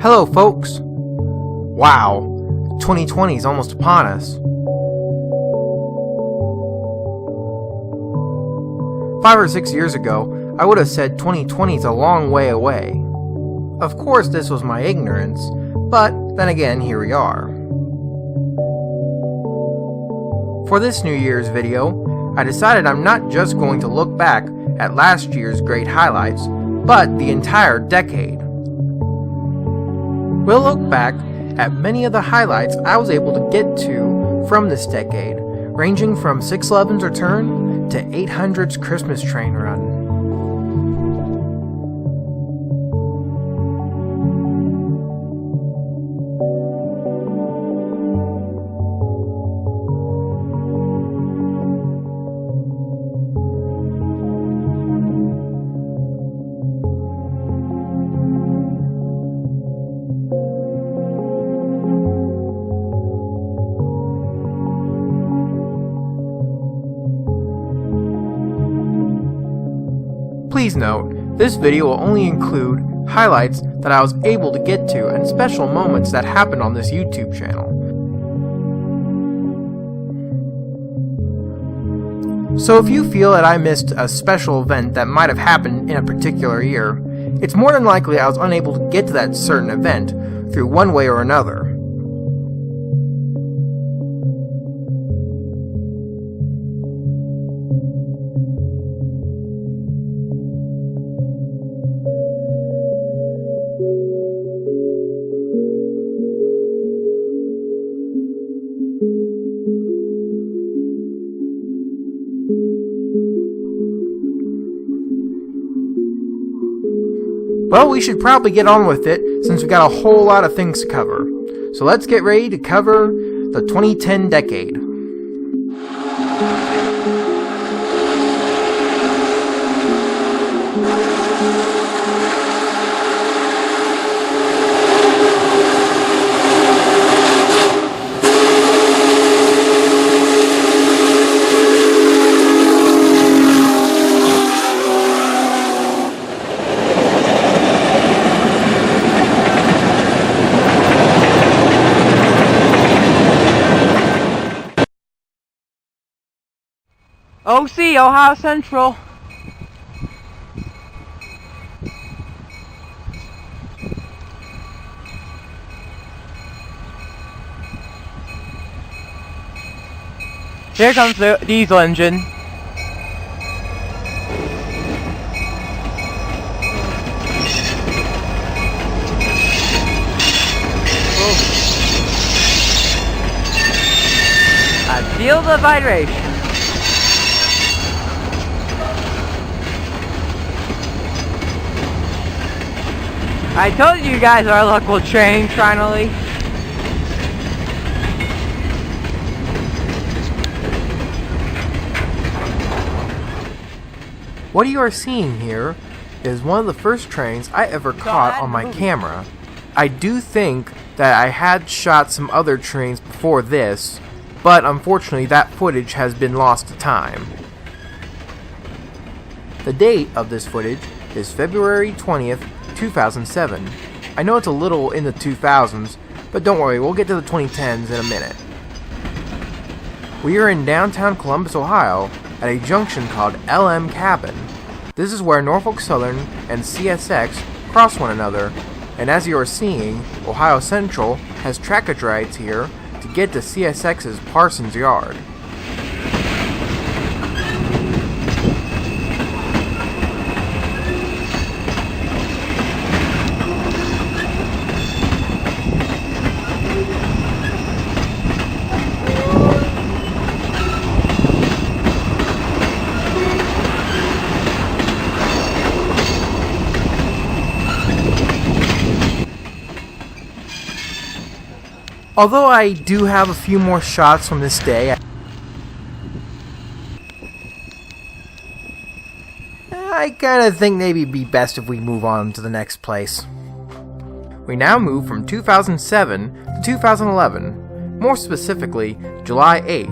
Hello folks! Wow, 2020 is almost upon us. 5 or 6 years ago, I would have said 2020 is a long way away. Of course this was my ignorance, but then again here we are. For this New Year's video, I decided I'm not just going to look back at last year's great highlights, but the entire decade. We'll look back at many of the highlights I was able to get to from this decade, ranging from 611's return to 800's Christmas train run. Please note, this video will only include highlights that I was able to get to and special moments that happened on this YouTube channel. So if you feel that I missed a special event that might have happened in a particular year, it's more than likely I was unable to get to that certain event through one way or another. Well, we should probably get on with it since we got a whole lot of things to cover. So let's get ready to cover the 2010 decade. OC, Ohio Central. Here comes the diesel engine. I feel the vibration. I told you guys our luck will change finally. What you are seeing here is one of the first trains I ever caught on my camera. I do think that I had shot some other trains before this, but unfortunately that footage has been lost to time. The date of this footage is February 20th, 2007. I know it's a little in the 2000s, but don't worry, we'll get to the 2010s in a minute. We are in downtown Columbus, Ohio, at a junction called LM Cabin. This is where Norfolk Southern and CSX cross one another, and as you are seeing, Ohio Central has trackage rides here to get to CSX's Parsons Yard. Although I do have a few more shots from this day, I kinda think maybe it'd be best if we move on to the next place. We now move from 2007 to 2011, more specifically July 8th.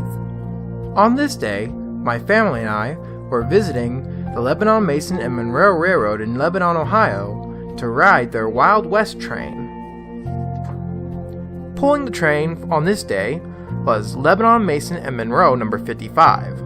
On this day, my family and I were visiting the Lebanon Mason and Monroe Railroad in Lebanon, Ohio to ride their Wild West train. Pulling the train on this day was Lebanon Mason and Monroe number 55.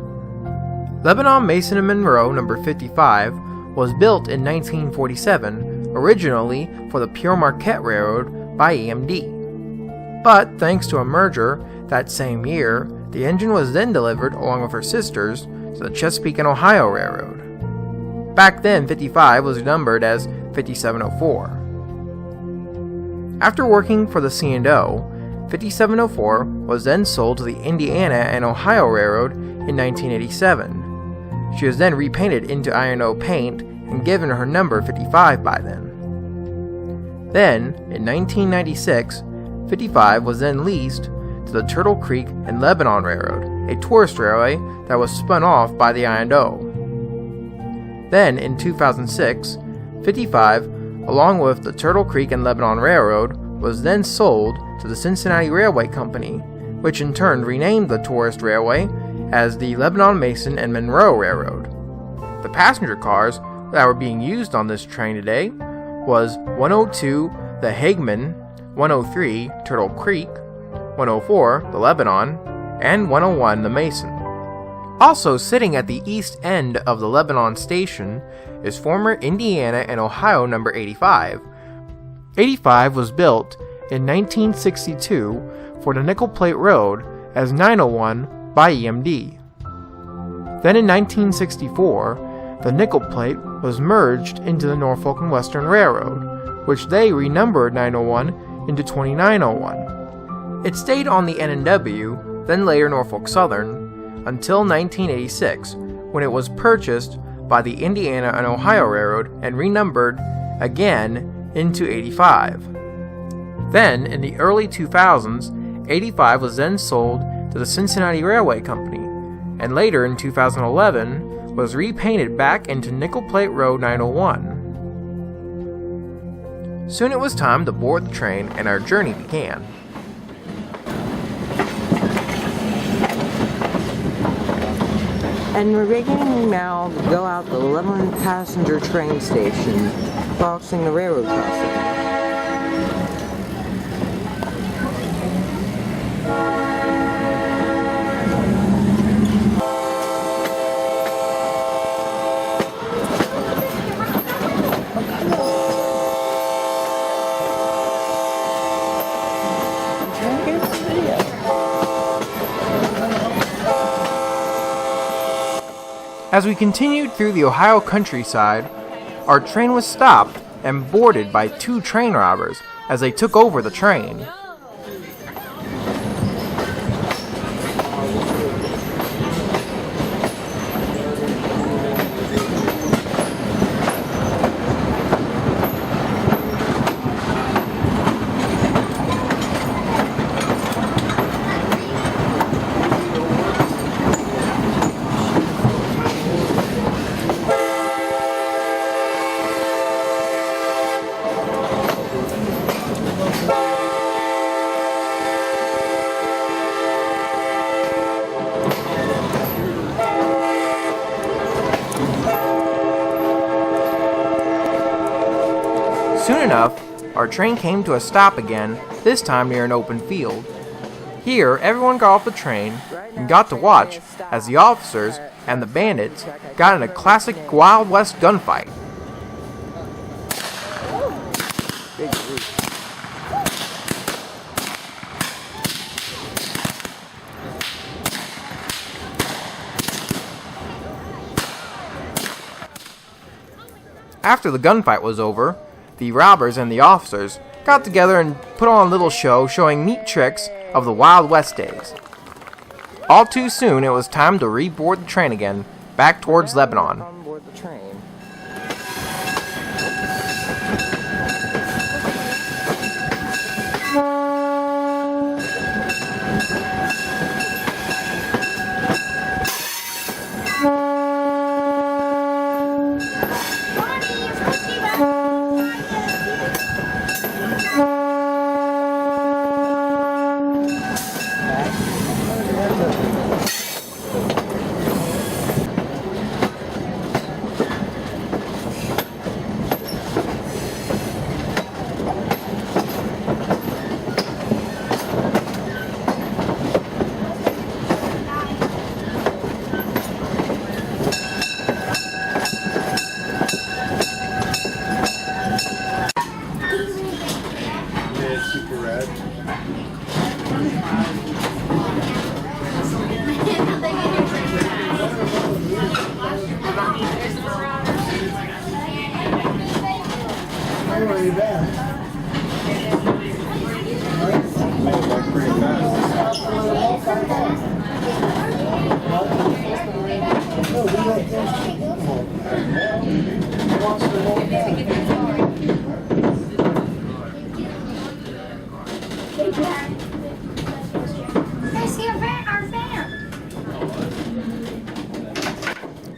Lebanon Mason and Monroe number 55 was built in 1947, originally for the Pure Marquette Railroad by EMD. But thanks to a merger that same year, the engine was then delivered along with her sisters to the Chesapeake and Ohio Railroad. Back then, 55 was numbered as 5704. After working for the C&O, 5704 was then sold to the Indiana and Ohio Railroad in 1987. She was then repainted into I&O paint and given her number 55 by then. Then, in 1996, 55 was then leased to the Turtle Creek and Lebanon Railroad, a tourist railway that was spun off by the I&O. Then, in 2006, 55, along with the Turtle Creek and Lebanon Railroad, was then sold to the Cincinnati Railway Company, which in turn renamed the tourist railway as the Lebanon Mason and Monroe Railroad. The passenger cars that were being used on this train today was 102 the Hageman, 103 Turtle Creek, 104 the Lebanon, and 101 the Mason. Also sitting at the east end of the Lebanon station is former Indiana and Ohio number 85. 85 was built in 1962 for the Nickel Plate Road as 901 by EMD. Then in 1964, the Nickel Plate was merged into the Norfolk and Western Railroad, which they renumbered 901 into 2901. It stayed on the N&W, then later Norfolk Southern, until 1986, when it was purchased by the Indiana and Ohio Railroad and renumbered again into 85. Then, in the early 2000s, 85 was then sold to the Cincinnati Railway Company, and later in 2011 was repainted back into Nickel Plate Road 901. Soon it was time to board the train and our journey began. And we're beginning now to go out the Lebanon passenger train station, crossing the railroad crossing. As we continued through the Ohio countryside, our train was stopped and boarded by two train robbers as they took over the train. Soon enough, our train came to a stop again, this time near an open field. Here, everyone got off the train and got to watch as the officers and the bandits got in a classic Wild West gunfight. After the gunfight was over, the robbers and the officers got together and put on a little show showing neat tricks of the Wild West days. All too soon, it was time to reboard the train again, back towards Lebanon. On board the train.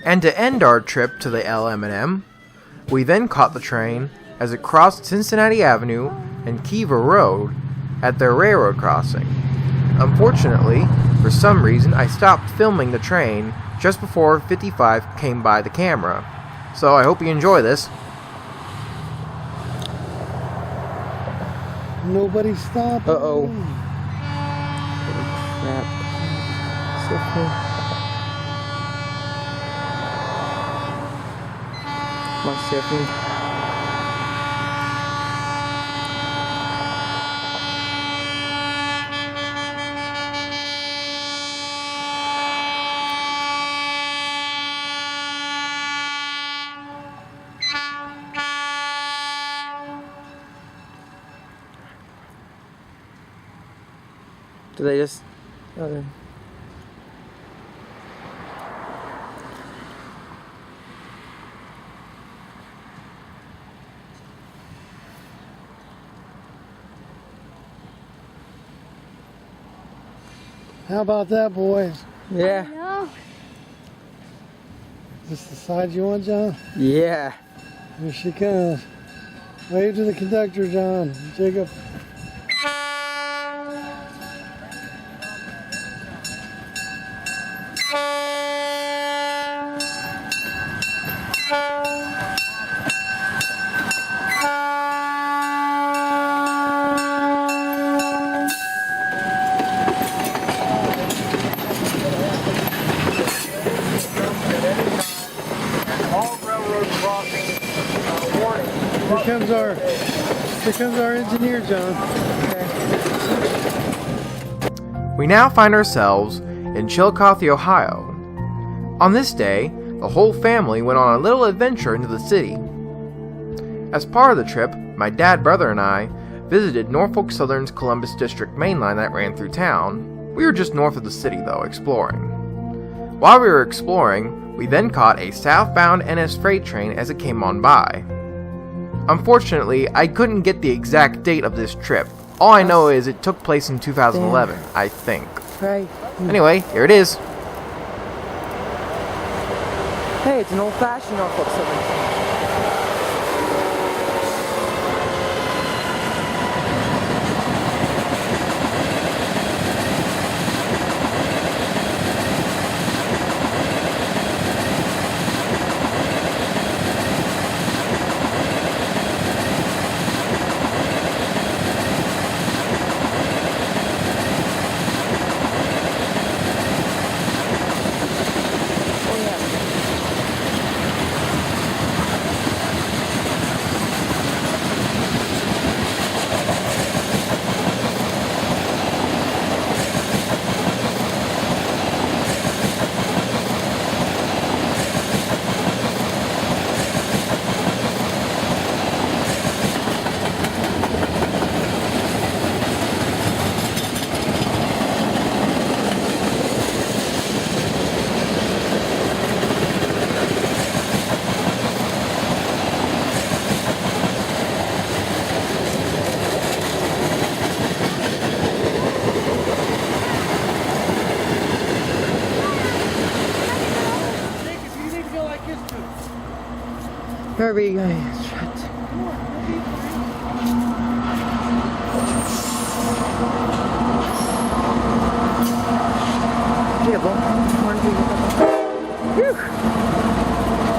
And to end our trip to the LM&M, we then caught the train as it crossed Cincinnati Avenue and Kiva Road at their railroad crossing. Unfortunately, for some reason, I stopped filming the train just before 55 came by the camera. So I hope you enjoy this. Nobody stopped. Uh-oh. Crap. Come on, Stephanie. Do they just... Okay. How about that, boys? Yeah. No. Is this the side you want, John? Yeah. Here she comes. Wave to the conductor, John. Jacob. Here comes our engineer, John. We now find ourselves in Chillicothe, Ohio. On this day, the whole family went on a little adventure into the city. As part of the trip, my dad, brother, and I visited Norfolk Southern's Columbus District main line that ran through town. We were just north of the city, though, exploring. While we were exploring, we then caught a southbound NS freight train as it came on by. Unfortunately, I couldn't get the exact date of this trip. All I know is it took place in 2011, I think. Right. Anyway, here it is. Hey, it's an old-fashioned Norfolk Southern. Kirby, shut.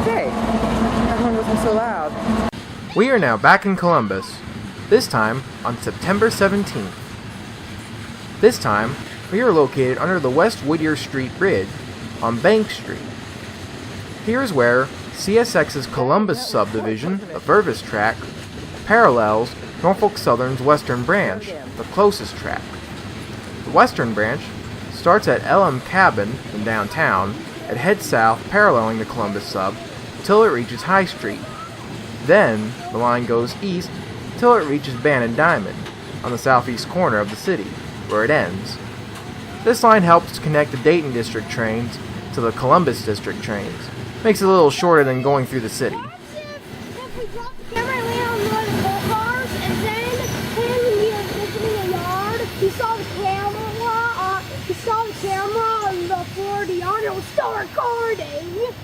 Hey, that one wasn't so loud. We are now back in Columbus, this time on September 17th. This time, we are located under the West Whittier Street Bridge on Bank Street. Here is where CSX's Columbus subdivision, the furthest track, parallels Norfolk Southern's western branch, the closest track. The western branch starts at LM Cabin in downtown and heads south paralleling the Columbus sub until it reaches High Street. Then, the line goes east till it reaches Bannon Diamond, on the southeast corner of the city, where it ends. This line helps to connect the Dayton District trains to the Columbus District trains. Makes it a little shorter than going through the city. If we drop the camera and land on one of the gold cars, and then when we were visiting the yard, he saw the camera on the floor of the yard, and it was still recording.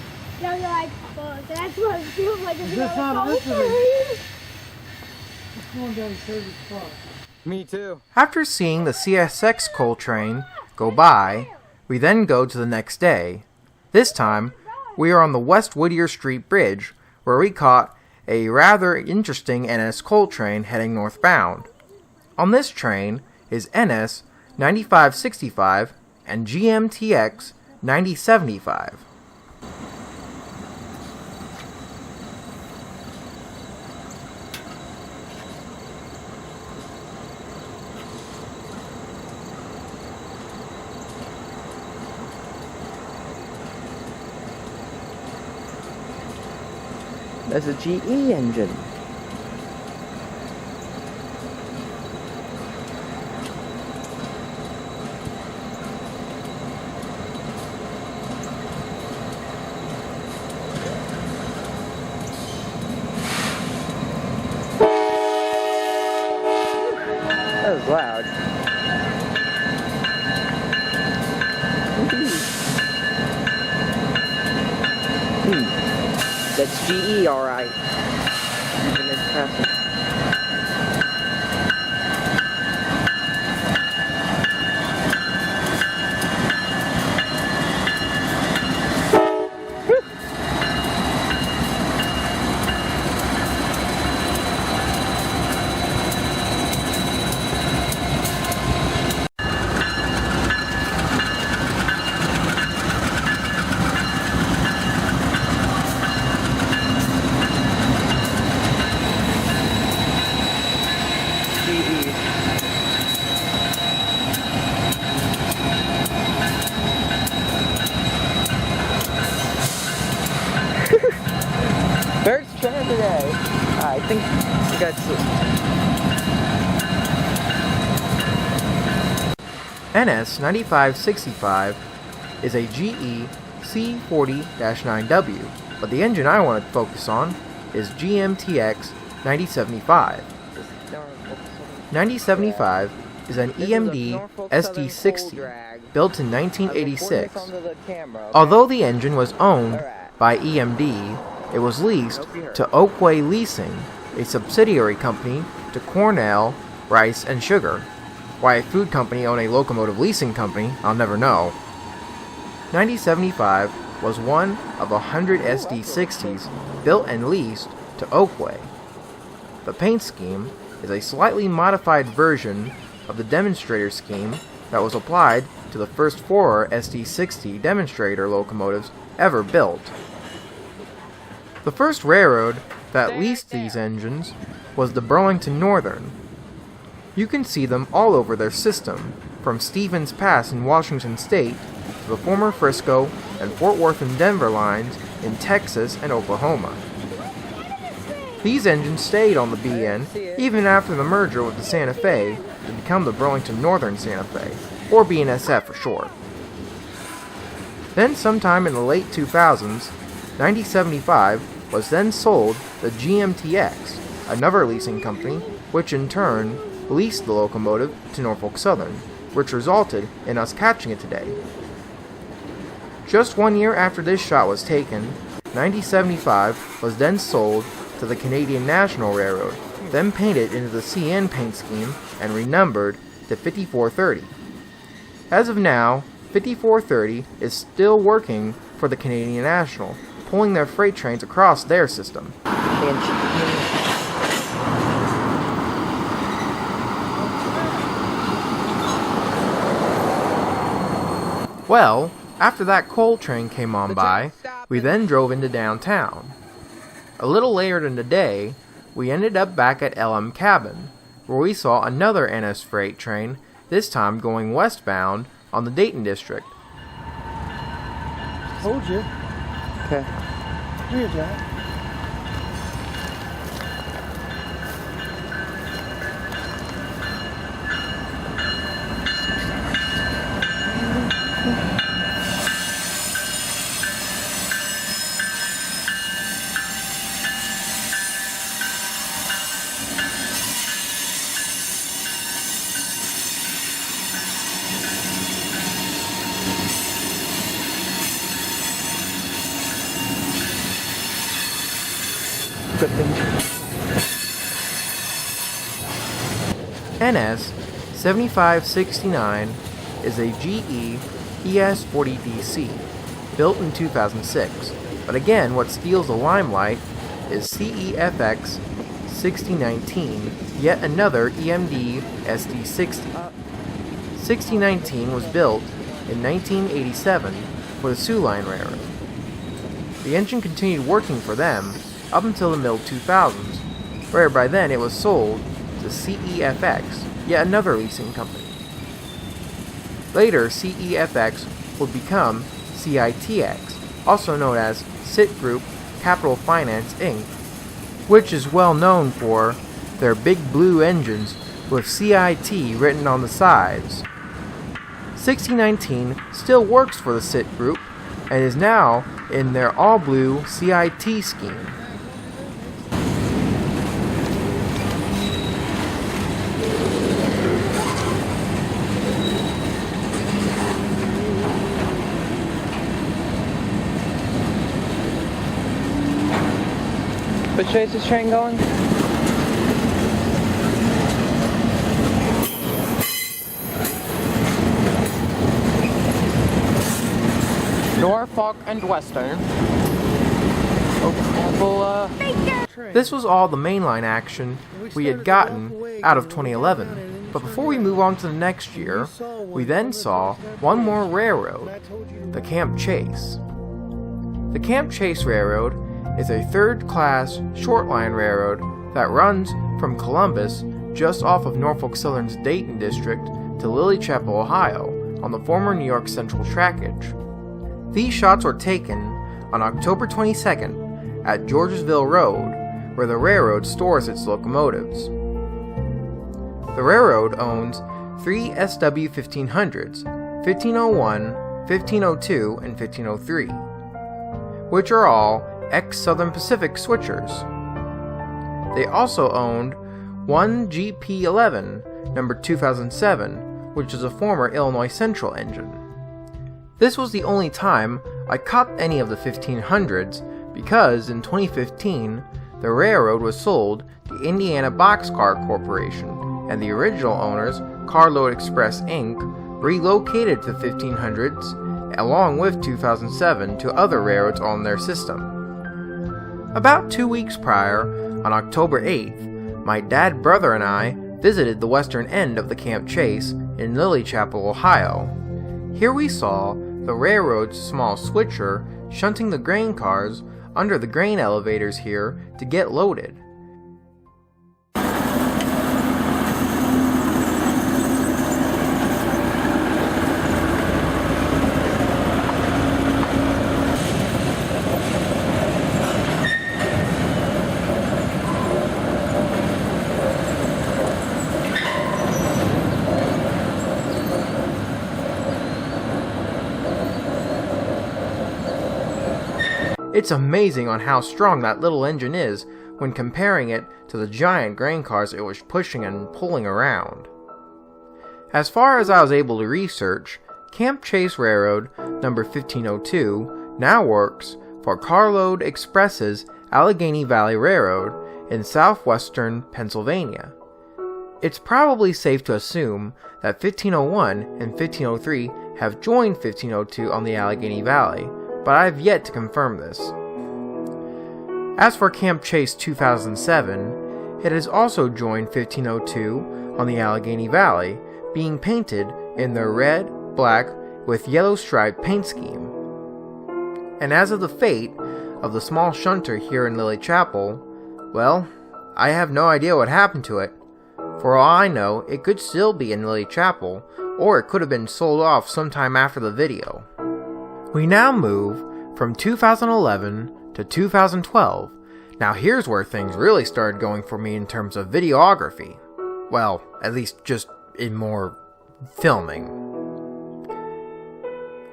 Now you're like, fuck, that's what it feels like. Is this not listening? It's going down the service spot. Me too. After seeing the CSX coal train go by, we then go to the next day. This time, we are on the West Whittier Street Bridge, where we caught a rather interesting NS coal train heading northbound. On this train is NS 9565 and GMTX 9075. That's a GE engine. That was loud. That's GE, alright. Even as passing. First try today. I think we got NS 9565 is a GE C40-9W, but the engine I want to focus on is GMTX 9075. 9075 is an EMD SD60 built in 1986. Although the engine was owned by EMD, it was leased to Oakway Leasing, a subsidiary company to Cornell, Rice, and Sugar. Why a food company owned a locomotive leasing company, I'll never know. 9075 was one of 100 SD60s built and leased to Oakway. The paint scheme is a slightly modified version of the demonstrator scheme that was applied to the first 4 SD60 demonstrator locomotives ever built. The first railroad that leased these engines was the Burlington Northern. You can see them all over their system, from Stevens Pass in Washington State to the former Frisco and Fort Worth and Denver lines in Texas and Oklahoma. These engines stayed on the BN even after the merger with the Santa Fe to become the Burlington Northern Santa Fe, or BNSF for short. Then sometime in the late 2000s, 9075 was then sold to GMTX, another leasing company, which in turn leased the locomotive to Norfolk Southern, which resulted in us catching it today. Just 1 year after this shot was taken, 9075 was then sold to the Canadian National Railroad, then painted into the CN paint scheme and renumbered to 5430. As of now, 5430 is still working for the Canadian National, pulling their freight trains across their system. Well, after that coal train came on by, we then drove into downtown. A little later in the day, we ended up back at LM Cabin, where we saw another NS freight train, this time going westbound on the Dayton District. Told you. Okay. Here, Jack. scripting. NS 7569 is a GE ES40DC built in 2006, but again what steals the limelight is CEFX 6019, yet another EMD SD60. 6019 was built in 1987 for the Soo Line Railroad. The engine continued working for them up until the mid-2000s, where by then it was sold to CEFX, yet another leasing company. Later, CEFX would become CITX, also known as Cit Group Capital Finance Inc., which is well known for their big blue engines with CIT written on the sides. 6019 still works for the Cit Group and is now in their all-blue CIT scheme. Which way is this train going? Norfolk and Western. This was all the mainline action we had gotten out of 2011, but before we move on to the next year, we then saw one more railroad, the Camp Chase. The Camp Chase Railroad is a third-class short-line railroad that runs from Columbus, just off of Norfolk Southern's Dayton District, to Lily Chapel, Ohio, on the former New York Central trackage. These shots were taken on October 22nd at Georgesville Road, where the railroad stores its locomotives. The railroad owns 3 SW 1500s, 1501, 1502, and 1503, which are all ex-Southern Pacific switchers. They also owned one GP11, number 2007, which is a former Illinois Central engine. This was the only time I caught any of the 1500s because in 2015, the railroad was sold to Indiana Boxcar Corporation, and the original owners, Carload Express Inc., relocated the 1500s along with 2007 to other railroads on their system. About 2 weeks prior, on October 8th, my dad, brother, and I visited the western end of the Camp Chase in Lily Chapel, Ohio. Here we saw the railroad's small switcher shunting the grain cars under the grain elevators here to get loaded. It's amazing on how strong that little engine is when comparing it to the giant grain cars it was pushing and pulling around. As far as I was able to research, Camp Chase Railroad number 1502 now works for Carload Express's Allegheny Valley Railroad in southwestern Pennsylvania. It's probably safe to assume that 1501 and 1503 have joined 1502 on the Allegheny Valley, but I've yet to confirm this. As for Camp Chase 2007, it has also joined 1502 on the Allegheny Valley, being painted in the red, black, with yellow striped paint scheme. And as of the fate of the small shunter here in Lily Chapel, well, I have no idea what happened to it. For all I know, it could still be in Lily Chapel, or it could have been sold off sometime after the video. We now move from 2011 to 2012. Now here's where things really started going for me in terms of videography. Well, at least just in more filming.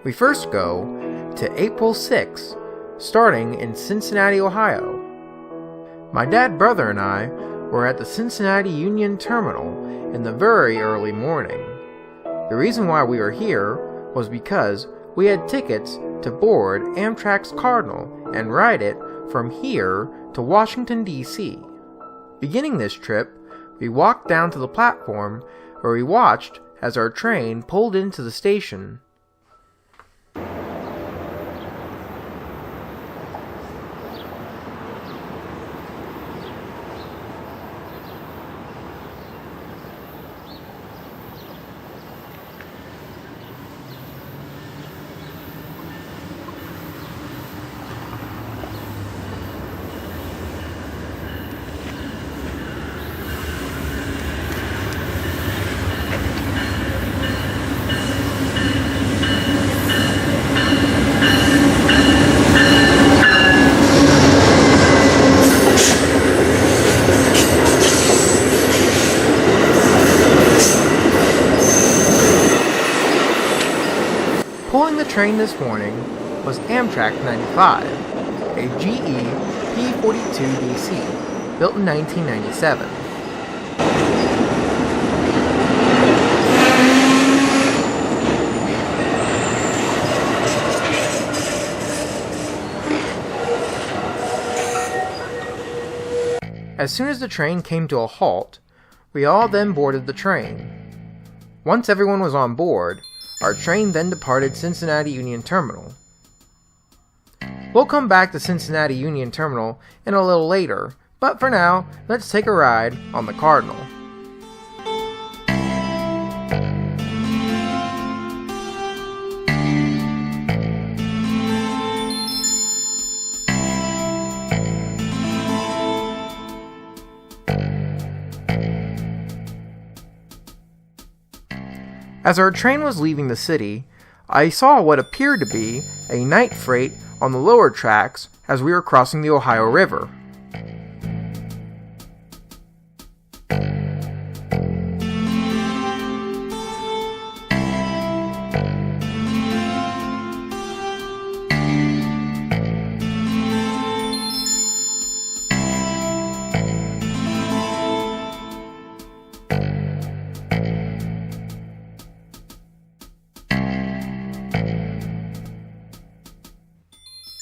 We first go to April 6, starting in Cincinnati, Ohio. My dad, brother, and I were at the Cincinnati Union Terminal in the very early morning. The reason why we were here was because we had tickets to board Amtrak's Cardinal and ride it from here to Washington, D.C. Beginning this trip, we walked down to the platform where we watched as our train pulled into the station. Pulling the train this morning was Amtrak 95, a GE P42DC, built in 1997. As soon as the train came to a halt, we all then boarded the train. Once everyone was on board, our train then departed Cincinnati Union Terminal. We'll come back to Cincinnati Union Terminal in a little later, but for now, let's take a ride on the Cardinal. As our train was leaving the city, I saw what appeared to be a night freight on the lower tracks as we were crossing the Ohio River.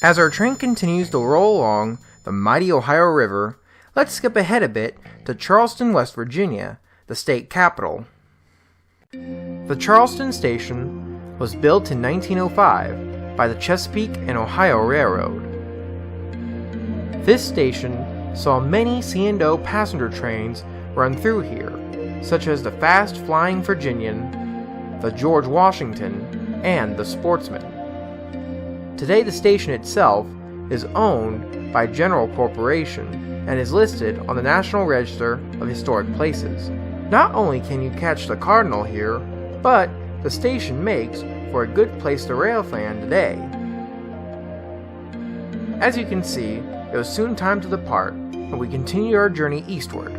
As our train continues to roll along the mighty Ohio River, let's skip ahead a bit to Charleston, West Virginia, the state capital. The Charleston station was built in 1905 by the Chesapeake and Ohio Railroad. This station saw many C&O passenger trains run through here, such as the Fast Flying Virginian, the George Washington, and the Sportsman. Today the station itself is owned by General Corporation and is listed on the National Register of Historic Places. Not only can you catch the Cardinal here, but the station makes for a good place to rail fan today. As you can see, it was soon time to depart, and we continued our journey eastward.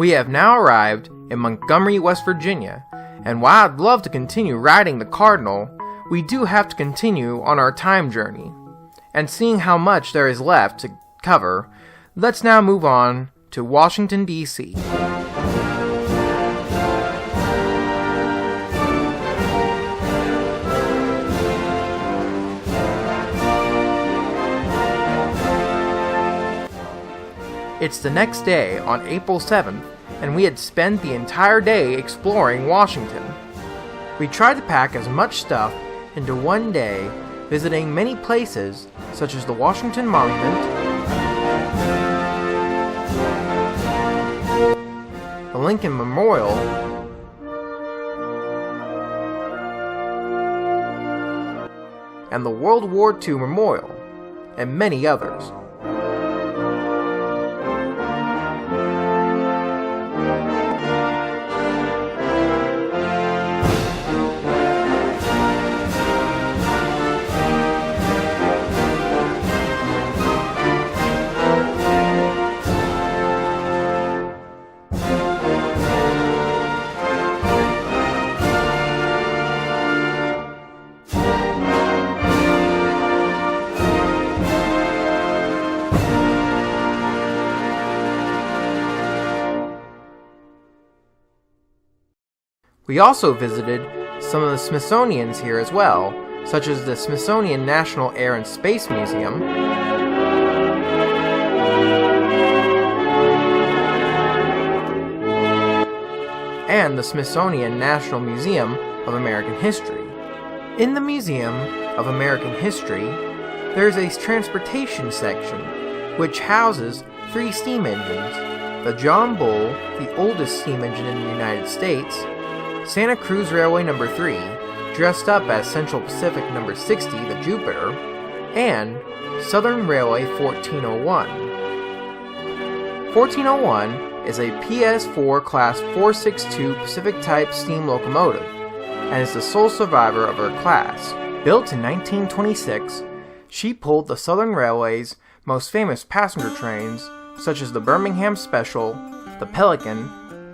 We have now arrived in Montgomery, West Virginia, and while I'd love to continue riding the Cardinal, we do have to continue on our time journey. And seeing how much there is left to cover, let's now move on to Washington, D.C. It's the next day on April 7th, and we had spent the entire day exploring Washington. We tried to pack as much stuff into one day, visiting many places such as the Washington Monument, the Lincoln Memorial, and the World War II Memorial, and many others. We also visited some of the Smithsonian's here as well, such as the Smithsonian National Air and Space Museum, and the Smithsonian National Museum of American History. In the Museum of American History, there is a transportation section which houses 3 steam engines: the John Bull, the oldest steam engine in the United States, Santa Cruz Railway No. 3, dressed up as Central Pacific No. 60, the Jupiter, and Southern Railway 1401. 1401 is a PS4 Class 462 Pacific-type steam locomotive, and is the sole survivor of her class. Built in 1926, she pulled the Southern Railway's most famous passenger trains, such as the Birmingham Special, the Pelican,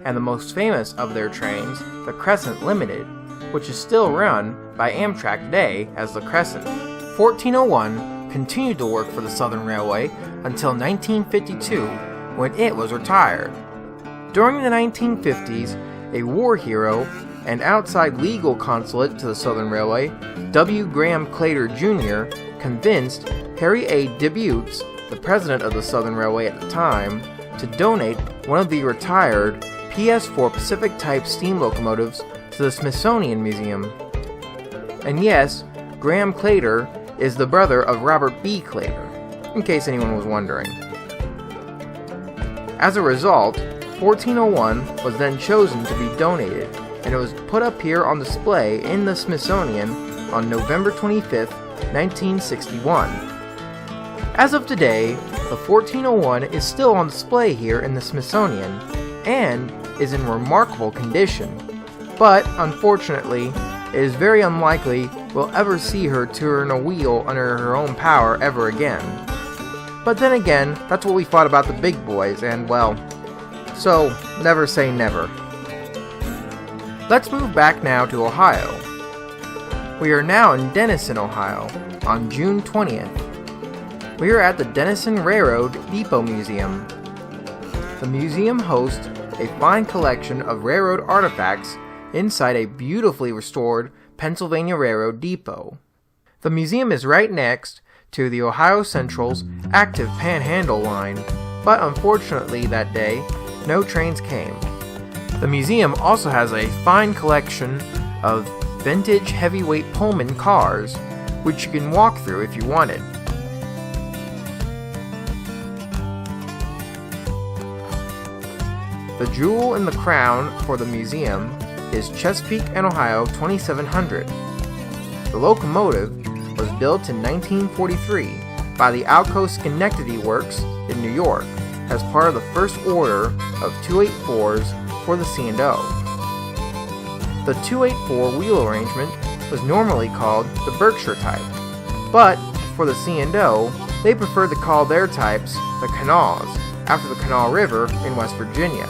and the most famous of their trains, the Crescent Limited, which is still run by Amtrak today as the Crescent. 1401 continued to work for the Southern Railway until 1952, when it was retired. During the 1950s, a war hero and outside legal consulate to the Southern Railway, W. Graham Claytor Jr., convinced Harry A. Debutes, the president of the Southern Railway at the time, to donate one of the retired PS4 Pacific-type steam locomotives to the Smithsonian Museum. And yes, Graham Claytor is the brother of Robert B. Claytor, in case anyone was wondering. As a result, 1401 was then chosen to be donated, and it was put up here on display in the Smithsonian on November 25, 1961. As of today, the 1401 is still on display here in the Smithsonian, and is in remarkable condition, but unfortunately, it is very unlikely we'll ever see her turn a wheel under her own power ever again. But then again, that's what we thought about the big boys, and well, so never say never. Let's move back now to Ohio. We are now in Denison, Ohio, on June 20th. We are at the Denison Railroad Depot Museum. The museum hosts a fine collection of railroad artifacts inside a beautifully restored Pennsylvania Railroad depot. The museum is right next to the Ohio Central's active Panhandle line, but unfortunately that day, no trains came. The museum also has a fine collection of vintage heavyweight Pullman cars, which you can walk through if you wanted. The jewel in the crown for the museum is Chesapeake & Ohio 2700. The locomotive was built in 1943 by the Alco Schenectady Works in New York as part of the first order of 284s for the C&O. The 284 wheel arrangement was normally called the Berkshire type, but for the C&O, they preferred to call their types the Kanaws, after the Kanawha River in West Virginia.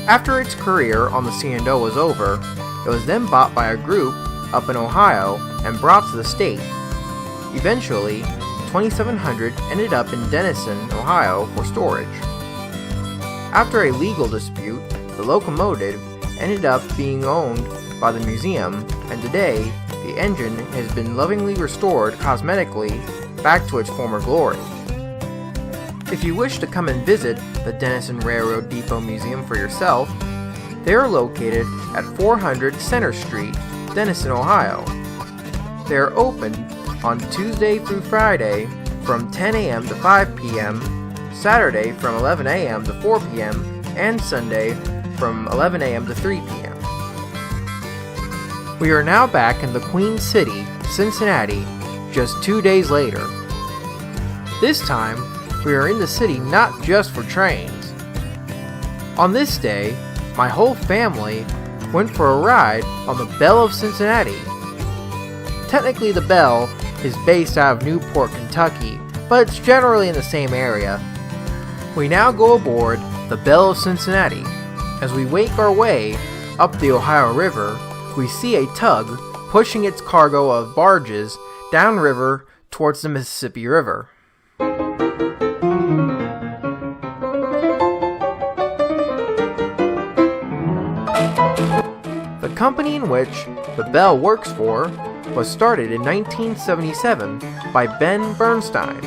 After its career on the C&O was over, it was then bought by a group up in Ohio and brought to the state. Eventually, 2700 ended up in Denison, Ohio for storage. After a legal dispute, the locomotive ended up being owned by the museum, and today the engine has been lovingly restored cosmetically back to its former glory. If you wish to come and visit the Denison Railroad Depot Museum for yourself, they are located at 400 Center Street, Denison, Ohio. They are open on Tuesday through Friday from 10 a.m. to 5 p.m., Saturday from 11 a.m. to 4 p.m., and Sunday from 11 a.m. to 3 p.m. We are now back in the Queen City, Cincinnati, just 2 days later. This time, we are in the city not just for trains. On this day, my whole family went for a ride on the Belle of Cincinnati. Technically, the Belle is based out of Newport, Kentucky, but it's generally in the same area. We now go aboard the Belle of Cincinnati. As we make our way up the Ohio River, we see a tug pushing its cargo of barges downriver towards the Mississippi River. The company in which the Belle works for was started in 1977 by Ben Bernstein.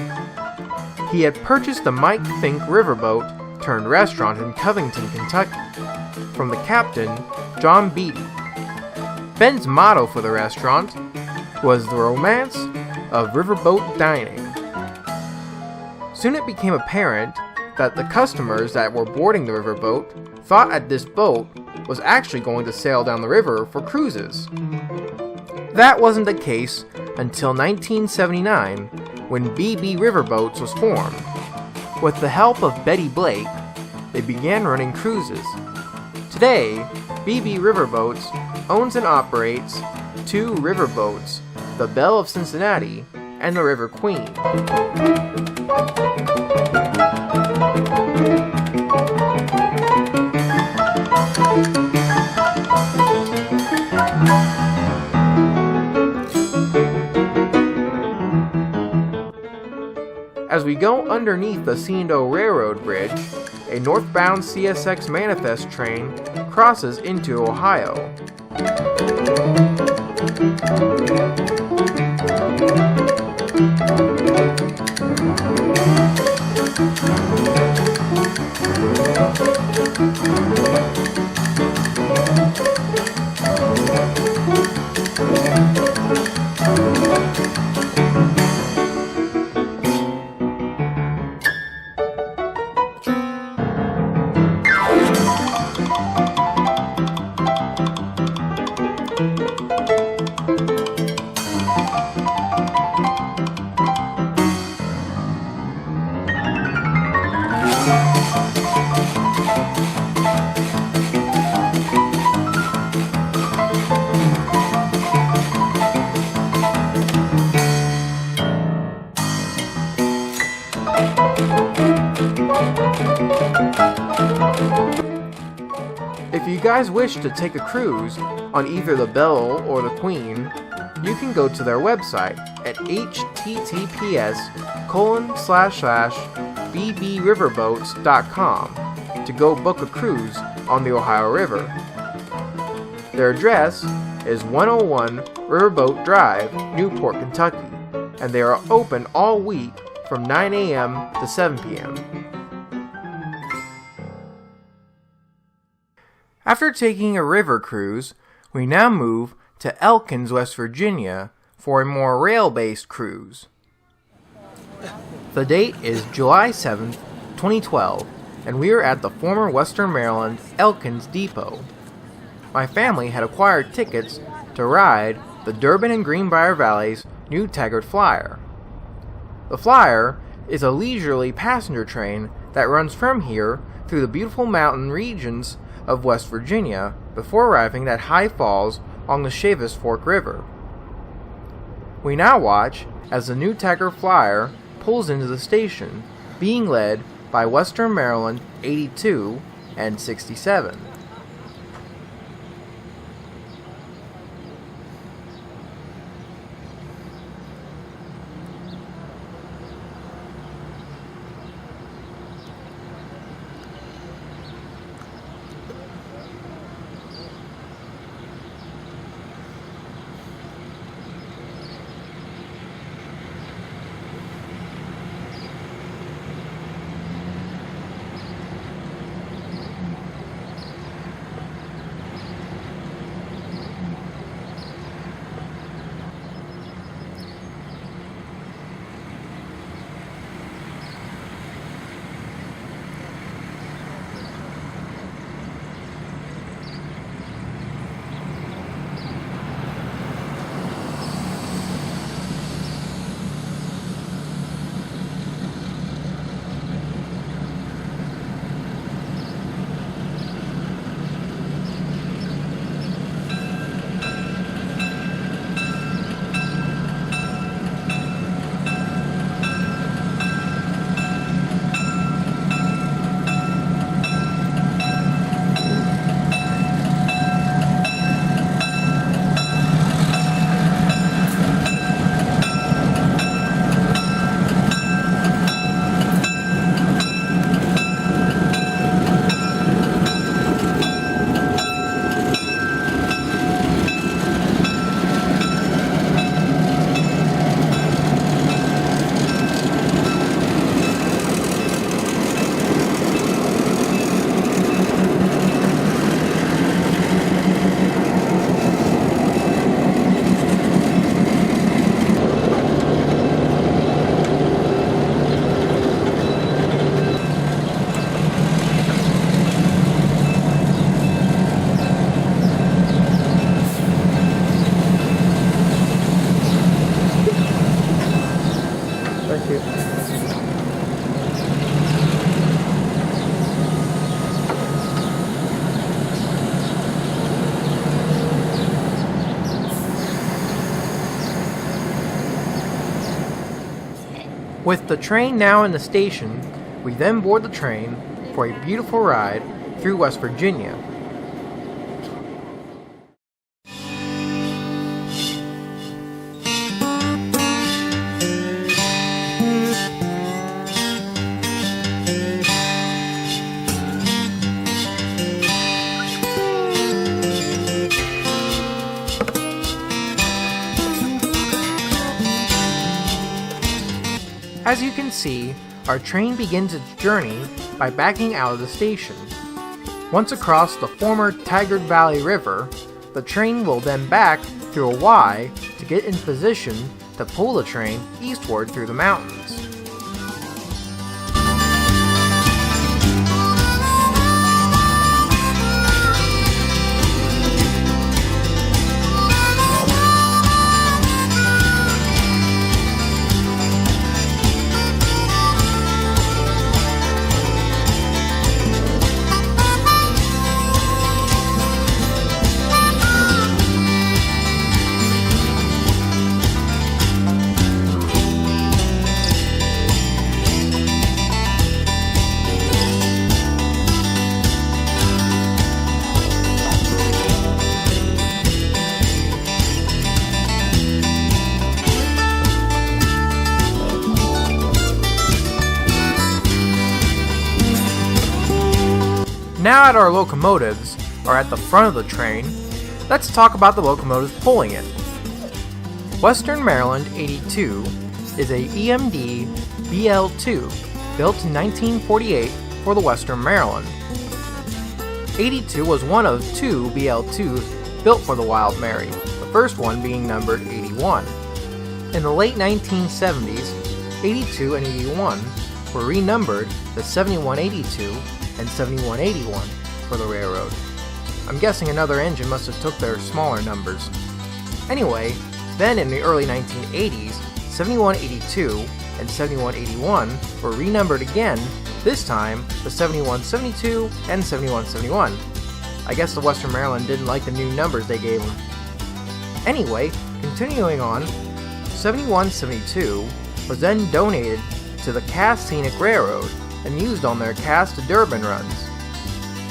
He had purchased the Mike Fink riverboat turned restaurant in Covington, Kentucky, from the captain, John Beatty. Ben's motto for the restaurant was the romance of riverboat dining. Soon it became apparent that the customers that were boarding the riverboat thought that this boat was actually going to sail down the river for cruises. That wasn't the case until 1979, when BB Riverboats was formed. With the help of Betty Blake, they began running cruises. Today, BB Riverboats owns and operates two riverboats, the Belle of Cincinnati and the River Queen. As we go underneath the C&O Railroad Bridge, a northbound CSX Manifest train crosses into Ohio. If you guys wish to take a cruise on either the Belle or the Queen, you can go to their website at https://bbriverboats.com to go book a cruise on the Ohio River. Their address is 101 Riverboat Drive, Newport, Kentucky, and they are open all week from 9 a.m. to 7 p.m. After taking a river cruise, we now move to Elkins, West Virginia for a more rail-based cruise. The date is July 7th, 2012, and we are at the former Western Maryland Elkins Depot. My family had acquired tickets to ride the Durbin and Greenbrier Valley's New Taggart Flyer. The Flyer is a leisurely passenger train that runs from here through the beautiful mountain regions of West Virginia before arriving at High Falls on the Chavis Fork River. We now watch as the New Taggart Flyer pulls into the station, being led by Western Maryland 82 and 67. Thank you. With the train now in the station, we then board the train for a beautiful ride through West Virginia. As you can see, our train begins its journey by backing out of the station. Once across the former Tigard Valley River, the train will then back through a Y to get in position to pull the train eastward through the mountains. Now that our locomotives are at the front of the train, let's talk about the locomotives pulling it. Western Maryland 82 is a EMD BL2 built in 1948 for the Western Maryland. 82 was one of two BL2s built for the Wild Mary, the first one being numbered 81. In the late 1970s, 82 and 81 were renumbered the 7182 and 7181 for the railroad. I'm guessing another engine must have took their smaller numbers. Anyway, then in the early 1980s, 7182 and 7181 were renumbered again, this time the 7172 and 7171. I guess the Western Maryland didn't like the new numbers they gave them. Anyway, continuing on, 7172 was then donated to the Cass Scenic Railroad and used on their Cass to Durban runs.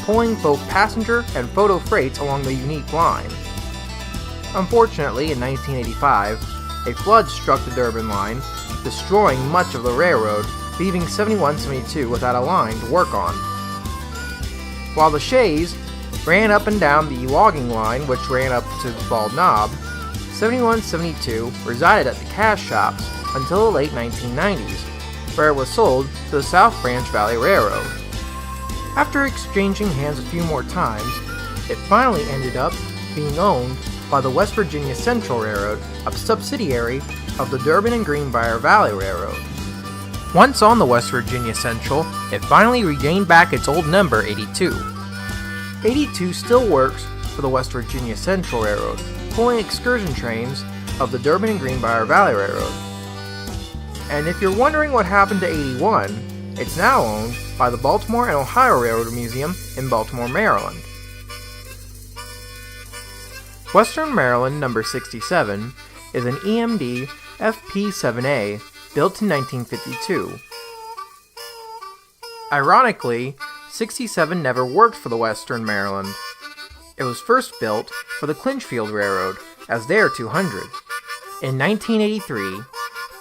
pulling both passenger and photo freights along the unique line. Unfortunately, in 1985, a flood struck the Durban line, destroying much of the railroad, leaving 7172 without a line to work on. While the Shays ran up and down the logging line, which ran up to the Bald Knob, 7172 resided at the cash shops until the late 1990s, where it was sold to the South Branch Valley Railroad. After exchanging hands a few more times, it finally ended up being owned by the West Virginia Central Railroad, a subsidiary of the Durban and Greenbrier Valley Railroad. Once on the West Virginia Central, it finally regained back its old number 82. 82 still works for the West Virginia Central Railroad, pulling excursion trains of the Durban and Greenbrier Valley Railroad. And if you're wondering what happened to 81, it's now owned by the Baltimore and Ohio Railroad Museum in Baltimore, Maryland. Western Maryland number 67 is an EMD FP7A built in 1952. Ironically, 67 never worked for the Western Maryland. It was first built for the Clinchfield Railroad as their 200. In 1983,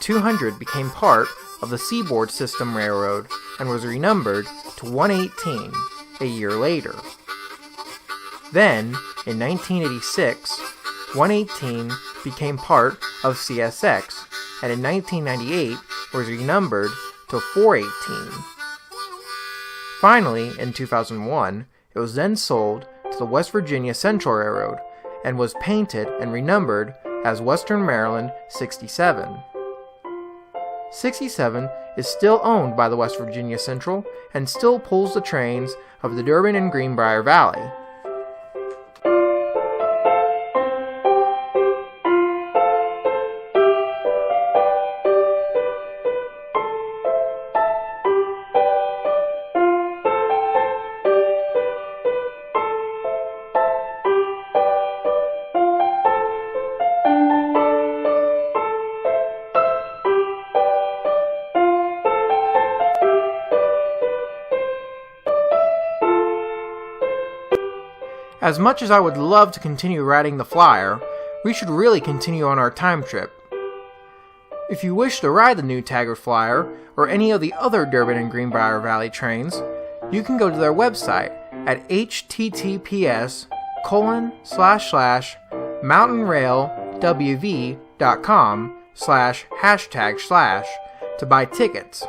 200 became part of the Seaboard System Railroad and was renumbered to 118 a year later. Then, in 1986, 118 became part of CSX, and in 1998 was renumbered to 418. Finally, in 2001, it was then sold to the West Virginia Central Railroad and was painted and renumbered as Western Maryland 67. 67 is still owned by the West Virginia Central and still pulls the trains of the Durban and Greenbrier Valley. As much as I would love to continue riding the Flyer, we should really continue on our time trip. If you wish to ride the new Taggart Flyer or any of the other Durban and Greenbrier Valley trains, you can go to their website at https://mountainrailwv.com/# to buy tickets.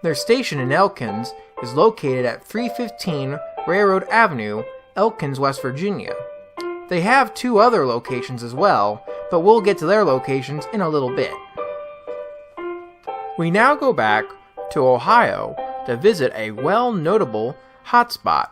Their station in Elkins is located at 315 Railroad Avenue, Elkins, West Virginia. They have 2 other locations as well, but we'll get to their locations in a little bit. We now go back to Ohio to visit a well-notable hotspot.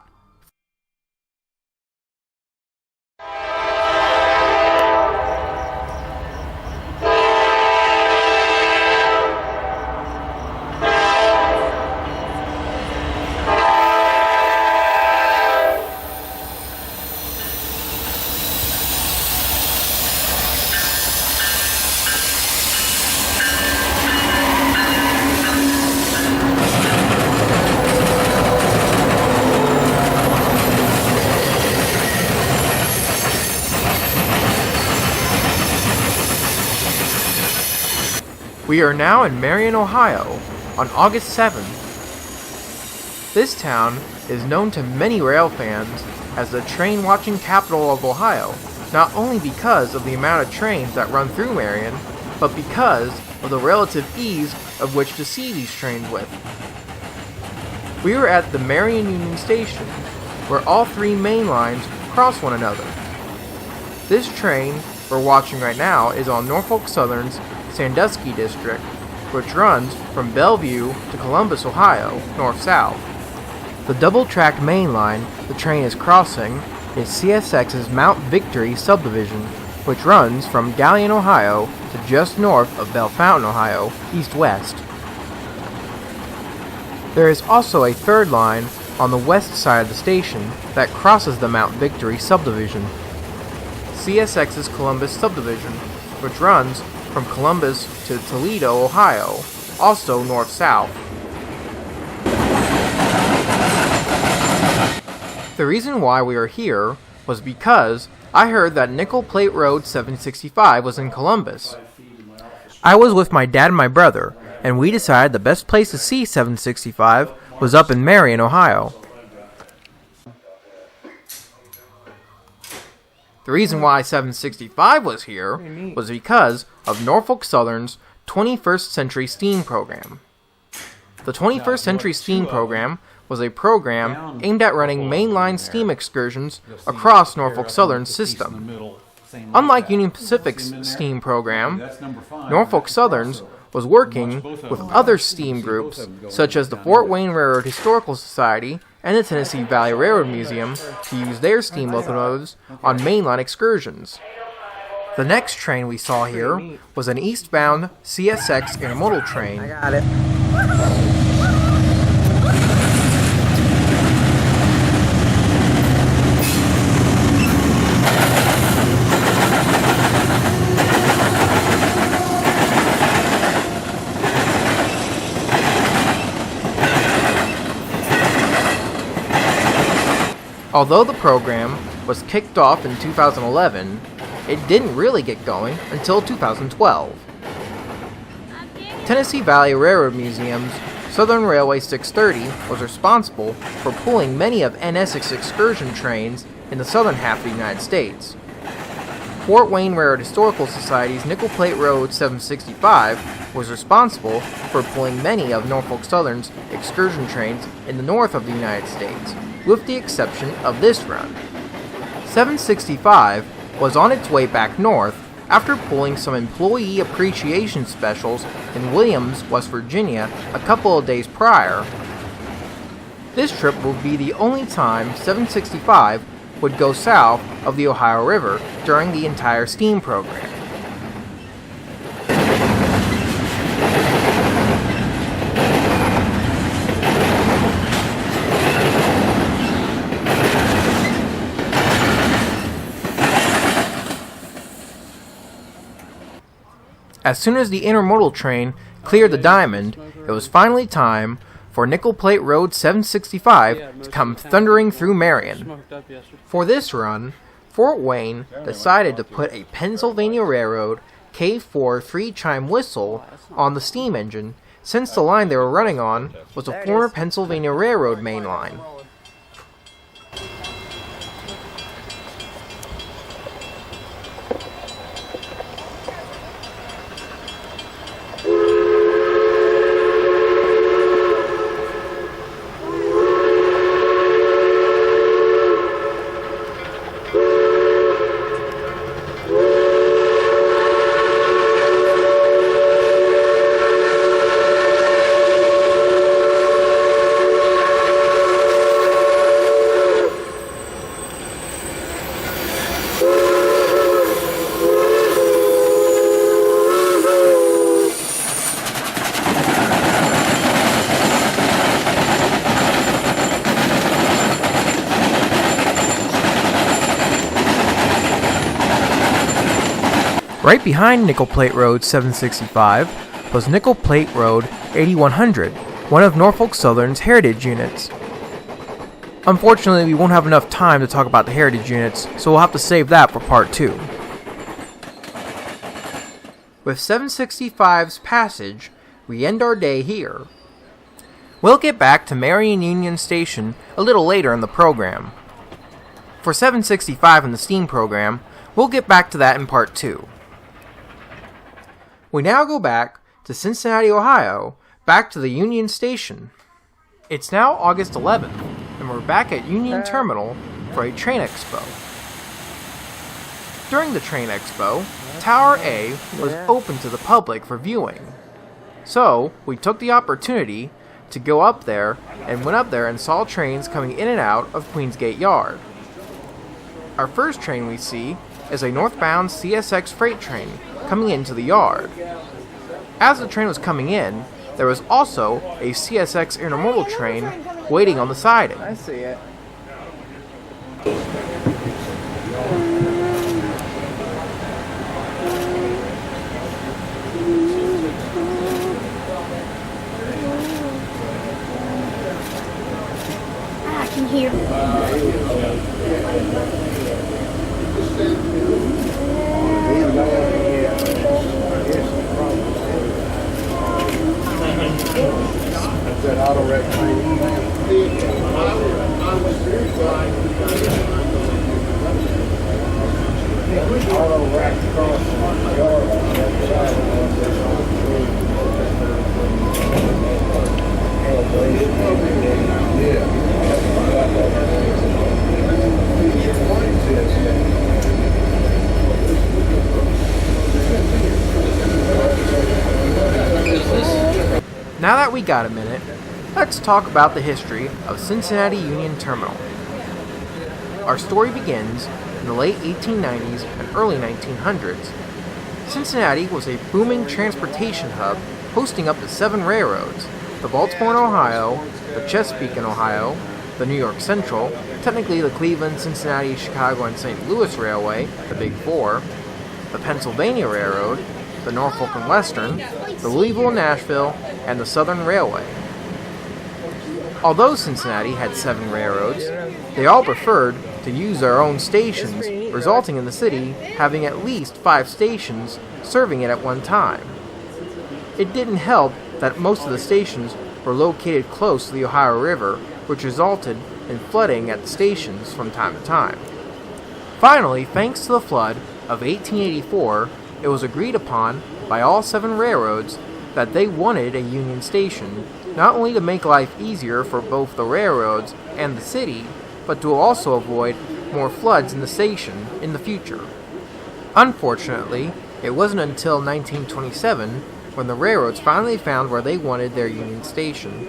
We are now in Marion, Ohio, on August 7th. This town is known to many rail fans as the train-watching capital of Ohio, not only because of the amount of trains that run through Marion, but because of the relative ease of which to see these trains with. We are at the Marion Union Station, where all 3 main lines cross one another. This train we're watching right now is on Norfolk Southern's Sandusky District, which runs from Bellevue to Columbus, Ohio, north-south. The double-track main line the train is crossing is CSX's Mount Victory subdivision, which runs from Galion, Ohio to just north of Bellefontaine, Ohio, east-west. There is also a third line on the west side of the station that crosses the Mount Victory subdivision, CSX's Columbus subdivision, which runs from Columbus to Toledo, Ohio, also north-south. The reason why we are here was because I heard that Nickel Plate Road 765 was in Columbus. I was with my dad and my brother, and we decided the best place to see 765 was up in Marion, Ohio. The reason why 765 was here was because of Norfolk Southern's 21st Century Steam Program. The 21st Century Steam Program was a program aimed at running mainline steam excursions across Norfolk Southern's system. Unlike Union Pacific's steam program, Norfolk Southern's was working with other steam groups such as the Fort Wayne Railroad Historical Society and the Tennessee Valley Railroad Museum to use their steam locomotives on mainline excursions. The next train we saw here was an eastbound CSX intermodal train. I got it. Although the program was kicked off in 2011, it didn't really get going until 2012. Tennessee Valley Railroad Museum's Southern Railway 630 was responsible for pulling many of NS's excursion trains in the southern half of the United States. Fort Wayne Railroad Historical Society's Nickel Plate Road 765 was responsible for pulling many of Norfolk Southern's excursion trains in the north of the United States, with the exception of this run. 765 was on its way back north after pulling some employee appreciation specials in Williams, West Virginia a couple of days prior. This trip would be the only time 765 would go south of the Ohio River during the entire steam program. As soon as the intermodal train cleared the diamond, it was finally time for Nickel Plate Road 765 to come thundering through Marion. For this run, Fort Wayne decided to put a Pennsylvania Railroad K4 3-chime whistle on the steam engine, since the line they were running on was a former Pennsylvania Railroad main line. Right behind Nickel Plate Road 765 was Nickel Plate Road 8100, one of Norfolk Southern's heritage units. Unfortunately, we won't have enough time to talk about the heritage units, so we'll have to save that for part 2. With 765's passage, we end our day here. We'll get back to Marion Union Station a little later in the program. For 765 in the steam program, we'll get back to that in part 2. We now go back to Cincinnati, Ohio, back to the Union Station. It's now August 11th, and we're back at Union Terminal for a train expo. During the train expo, Tower A was open to the public for viewing. So, we took the opportunity to go up there and went up there and saw trains coming in and out of Queensgate Yard. Our first train we see is a northbound CSX freight train coming into the yard. As the train was coming in, there was also a CSX intermodal train waiting on the siding. I see it. I can hear. Now that we got a minute, let's talk about the history of Cincinnati Union Terminal. Our story begins in the late 1890s and early 1900s. Cincinnati was a booming transportation hub hosting up to 7 railroads: the Baltimore and Ohio, the Chesapeake and Ohio, the New York Central, technically the Cleveland, Cincinnati, Chicago, and St. Louis Railway, the Big Four, the Pennsylvania Railroad, the Norfolk and Western, the Louisville and Nashville, and the Southern Railway. Although Cincinnati had 7 railroads, they all preferred to use their own stations, resulting in the city having at least 5 stations serving it at one time. It didn't help that most of the stations were located close to the Ohio River, which resulted in flooding at the stations from time to time. Finally, thanks to the flood of 1884, it was agreed upon by all 7 railroads that they wanted a Union Station, not only to make life easier for both the railroads and the city, but to also avoid more floods in the station in the future. Unfortunately, it wasn't until 1927 when the railroads finally found where they wanted their Union Station.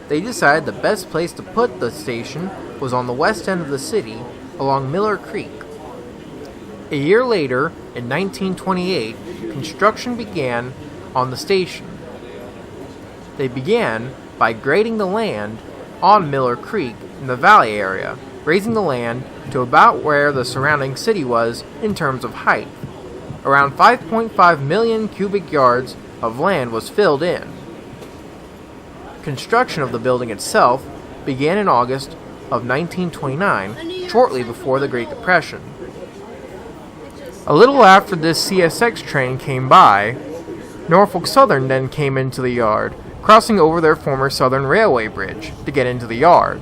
They decided the best place to put the station was on the west end of the city, along Miller Creek. A year later, in 1928, construction began on the station. They began by grading the land on Miller Creek in the valley area, raising the land to about where the surrounding city was in terms of height. Around 5.5 million cubic yards of land was filled in. Construction of the building itself began in August of 1929, shortly before the Great Depression. A little after this CSX train came by, Norfolk Southern then came into the yard, crossing over their former Southern Railway bridge to get into the yard.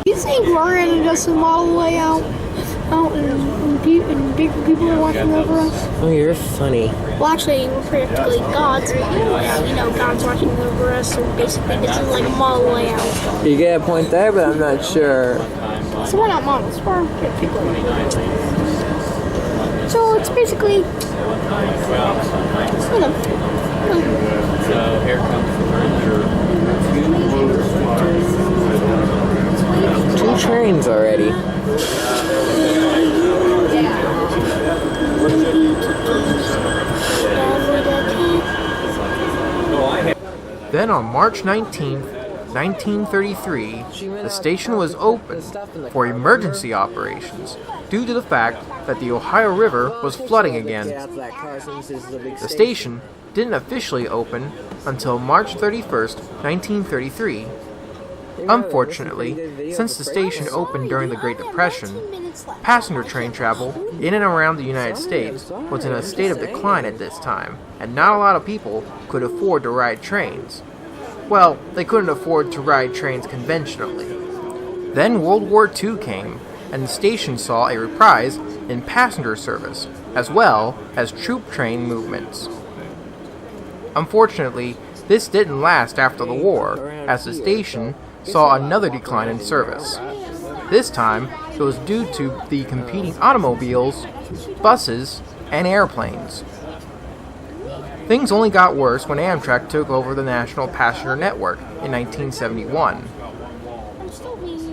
You think we're gonna just model way out and people are watching over us? Oh, you're funny. Well, actually, we're practically gods. God's watching over us, so basically this is like a model layout. You get a point there, but I'm not sure. So we're not models, we're people. So it's basically, So here comes the furniture. 2 trains already. Then on March 19th, 1933, the station was open for emergency operations due to the fact that the Ohio River was flooding again. The station didn't officially open until March 31st, 1933. Unfortunately, since the station opened during the Great Depression, passenger train travel in and around the United States was in a state of decline at this time, and not a lot of people could afford to ride trains. Well, they couldn't afford to ride trains conventionally. Then World War II came, and the station saw a reprise in passenger service, as well as troop train movements. Unfortunately, This didn't last after the war, as the station saw another decline in service. This time, it was due to the competing automobiles, buses, and airplanes. Things only got worse when Amtrak took over the National Passenger Network in 1971.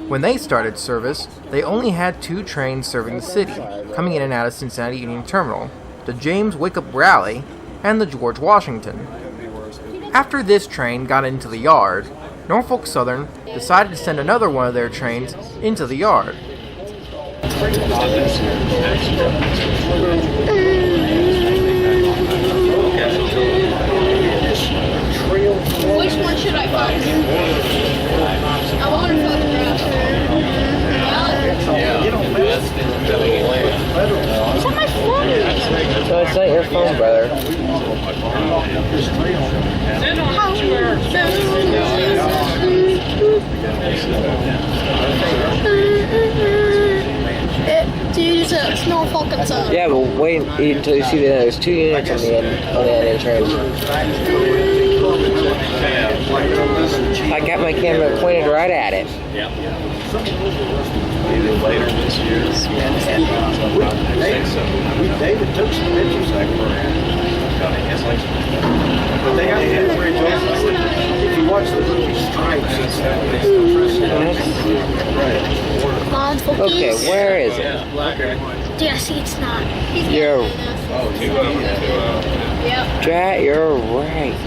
When they started service, they only had 2 trains serving the city, coming in and out of Cincinnati Union Terminal, the James Wickup Raleigh and the George Washington. After this train got into the yard, Norfolk Southern decided to send another one of their trains into the yard. Which one should I find? I want to photograph her. Is that my phone? No, it's not your phone, brother. Dude, it's Norfolk and Southern. Yeah, but wait until you see that there's 2 units on the end of the train. I got my camera pointed right at it. Later this year. David took some pictures that were but they have to bridge over. If you watch the movie Stripes, Okay, where is it? Do you see it's not? You're you're right.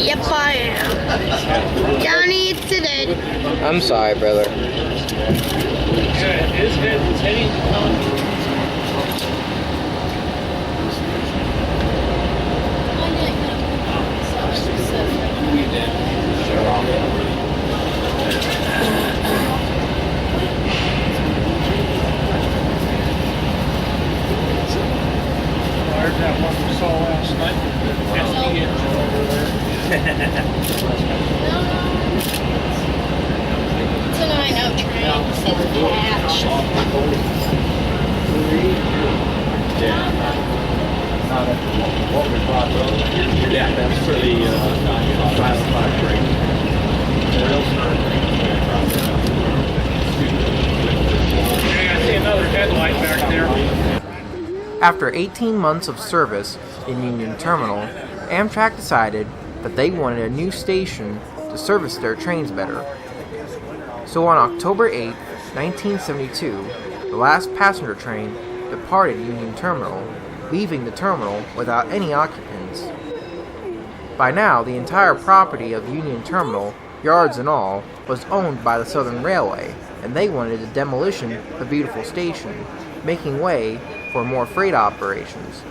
Yep, I am. Johnny, it's today. I'm sorry, brother. There's that one we saw last night, the 50-inch over there. It's an I know train. See the patch. Yeah, that's for the classified train. I see another headlight back there. After 18 months of service in Union Terminal, Amtrak decided that they wanted a new station to service their trains better. So on October 8, 1972, the last passenger train departed Union Terminal, leaving the terminal without any occupants. By now, the entire property of Union Terminal, yards and all, was owned by the Southern Railway, and they wanted to demolition the beautiful station, making way for more freight operations.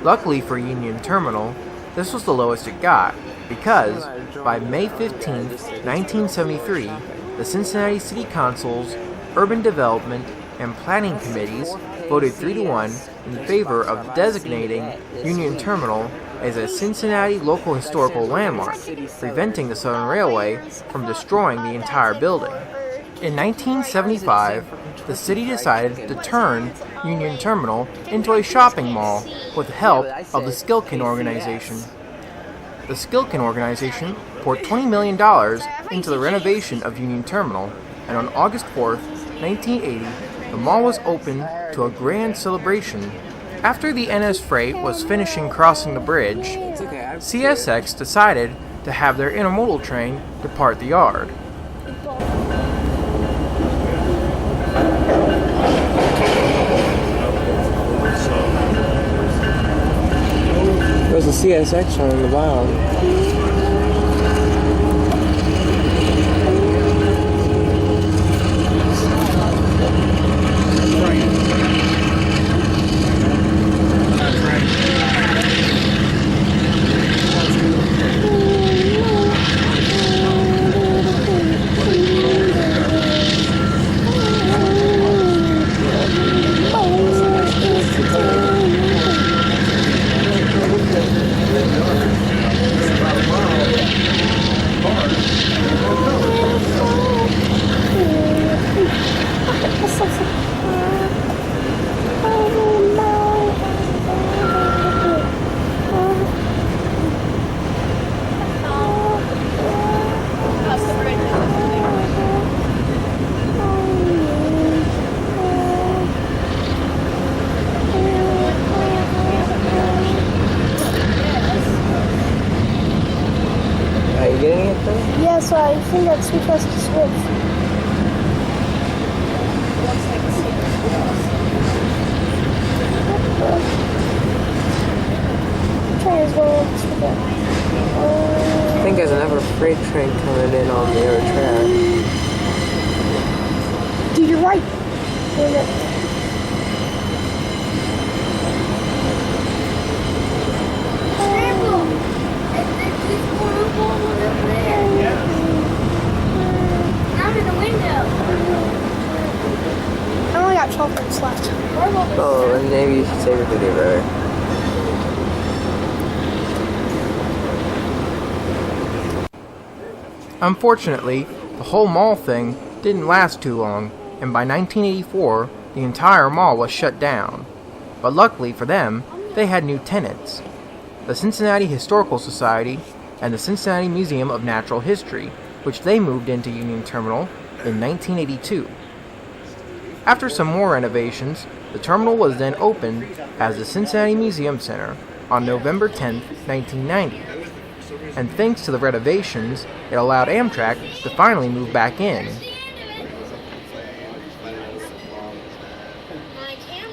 Luckily for Union Terminal, this was the lowest it got, because by May 15, 1973, the Cincinnati City Council's Urban Development and Planning Committees voted 3-1 in favor of designating Union Terminal as a Cincinnati local historical landmark, preventing the Southern Railway from destroying the entire building. In 1975, the city decided to turn Union Terminal into a shopping mall with the help of the Skilkin Organization. The Skilkin Organization poured $20 million into the renovation of Union Terminal, and on August 4, 1980, the mall was opened to a grand celebration. After the NS Freight was finishing crossing the bridge, CSX decided to have their intermodal train depart the yard. There's a CSX on the bottom. so I think that's because it's Swift. Train is going to I think there's another freight train coming in on the other track. Dude, you're right. I'm in the window. I only got 12 minutes left. Oh, and maybe you should save your video better. Unfortunately, the whole mall thing didn't last too long, and by 1984, the entire mall was shut down. But luckily for them, they had new tenants: the Cincinnati Historical Society and the Cincinnati Museum of Natural History, which they moved into Union Terminal in 1982. After some more renovations, the terminal was then opened as the Cincinnati Museum Center on November 10, 1990. And thanks to the renovations, it allowed Amtrak to finally move back in.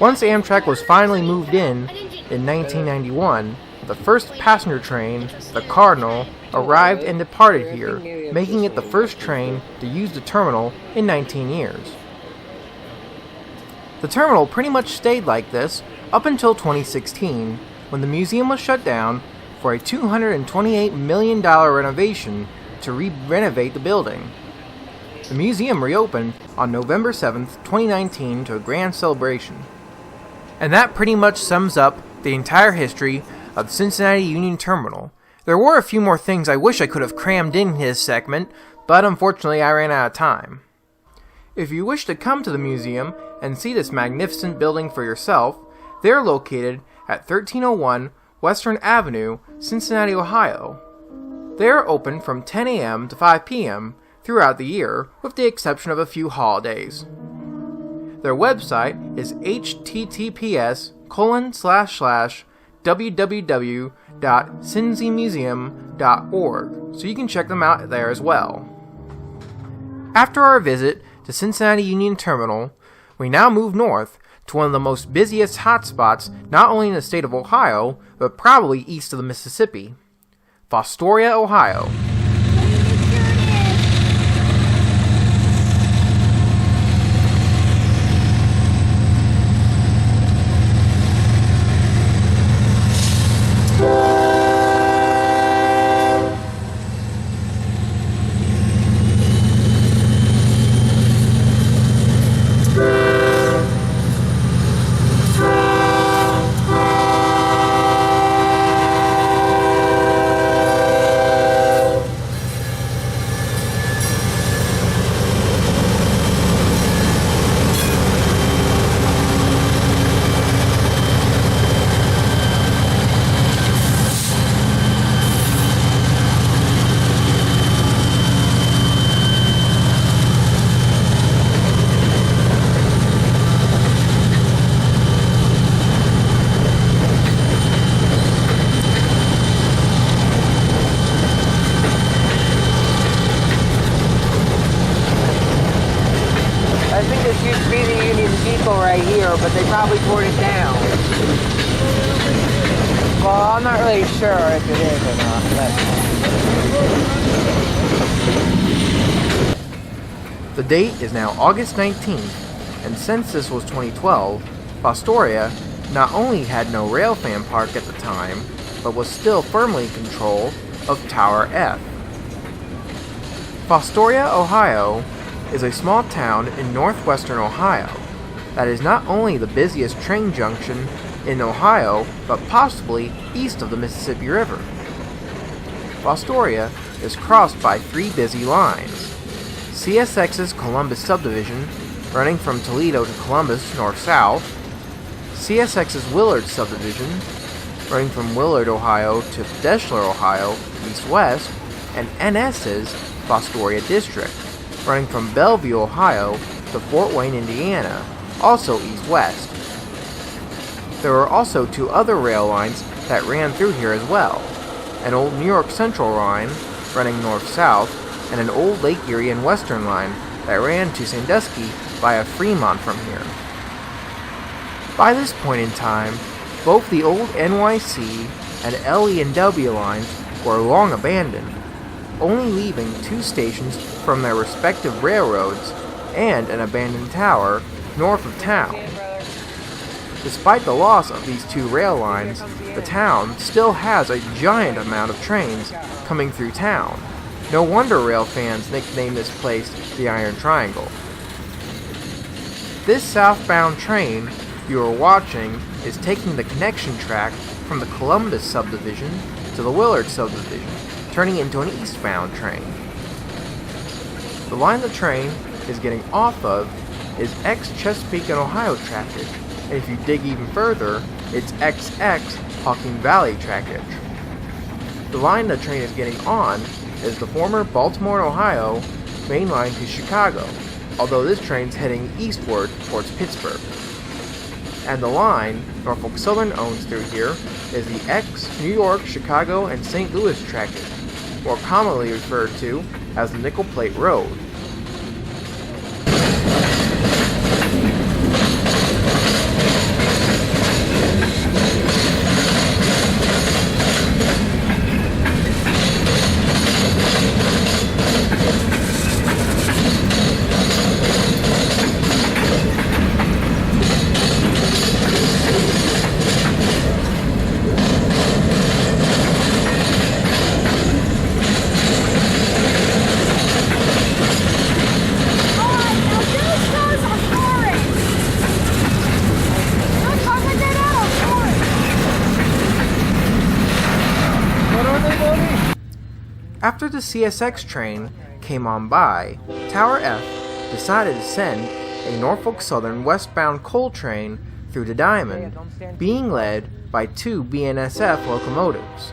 Once Amtrak was finally moved in 1991, the first passenger train, the Cardinal, arrived and departed here, making it the first train to use the terminal in 19 years. The terminal pretty much stayed like this up until 2016, when the museum was shut down for a $228 million renovation to renovate the building. The museum reopened on November 7th, 2019 to a grand celebration. And that pretty much sums up the entire history of the Cincinnati Union Terminal. There were a few more things I wish I could have crammed in this segment, but unfortunately I ran out of time. If you wish to come to the museum and see this magnificent building for yourself, they're located at 1301 Western Avenue, Cincinnati, Ohio. They are open from 10 a.m. to 5 p.m. throughout the year, with the exception of a few holidays. Their website is https://www.cincymuseum.org, so you can check them out there as well. After our visit to Cincinnati Union Terminal, we now move north to one of the most busiest hotspots not only in the state of Ohio, but probably east of the Mississippi: Fostoria, Ohio. I think this used to be the Union Depot right here, but they probably tore it down. Well, I'm not really sure if it is or not, but... The date is now August 19th, and since this was 2012, Fostoria not only had no railfan park at the time, but was still firmly in control of Tower F. Fostoria, Ohio, is a small town in northwestern Ohio that is not only the busiest train junction in Ohio, but possibly east of the Mississippi River. Fostoria is crossed by three busy lines: CSX's Columbus subdivision, running from Toledo to Columbus north-south; CSX's Willard subdivision, running from Willard, Ohio to Deschler, Ohio east-west; and NS's Fostoria district, running from Bellevue, Ohio to Fort Wayne, Indiana, also east-west. There were also two other rail lines that ran through here as well: an old New York Central line running north-south, and an old Lake Erie and Western line that ran to Sandusky via Fremont from here. By this point in time, both the old NYC and LE and W lines were long abandoned, only leaving 2 stations from their respective railroads and an abandoned tower north of town. Despite the loss of these 2 rail lines, the town still has a giant amount of trains coming through town. No wonder rail fans nicknamed this place the Iron Triangle. This southbound train you are watching is taking the connection track from the Columbus subdivision to the Willard subdivision, turning into an eastbound train. The line the train is getting off of is ex-Chesapeake and Ohio trackage, and if you dig even further, it's XX Hawking Valley trackage. The line the train is getting on is the former Baltimore and Ohio main line to Chicago, although this train's heading eastward towards Pittsburgh. And the line Norfolk Southern owns through here is the ex-New York, Chicago, and St. Louis trackage, more commonly referred to as the Nickel Plate Road. After the CSX train came on by, Tower F decided to send a Norfolk Southern westbound coal train through to Diamond, being led by 2 BNSF locomotives.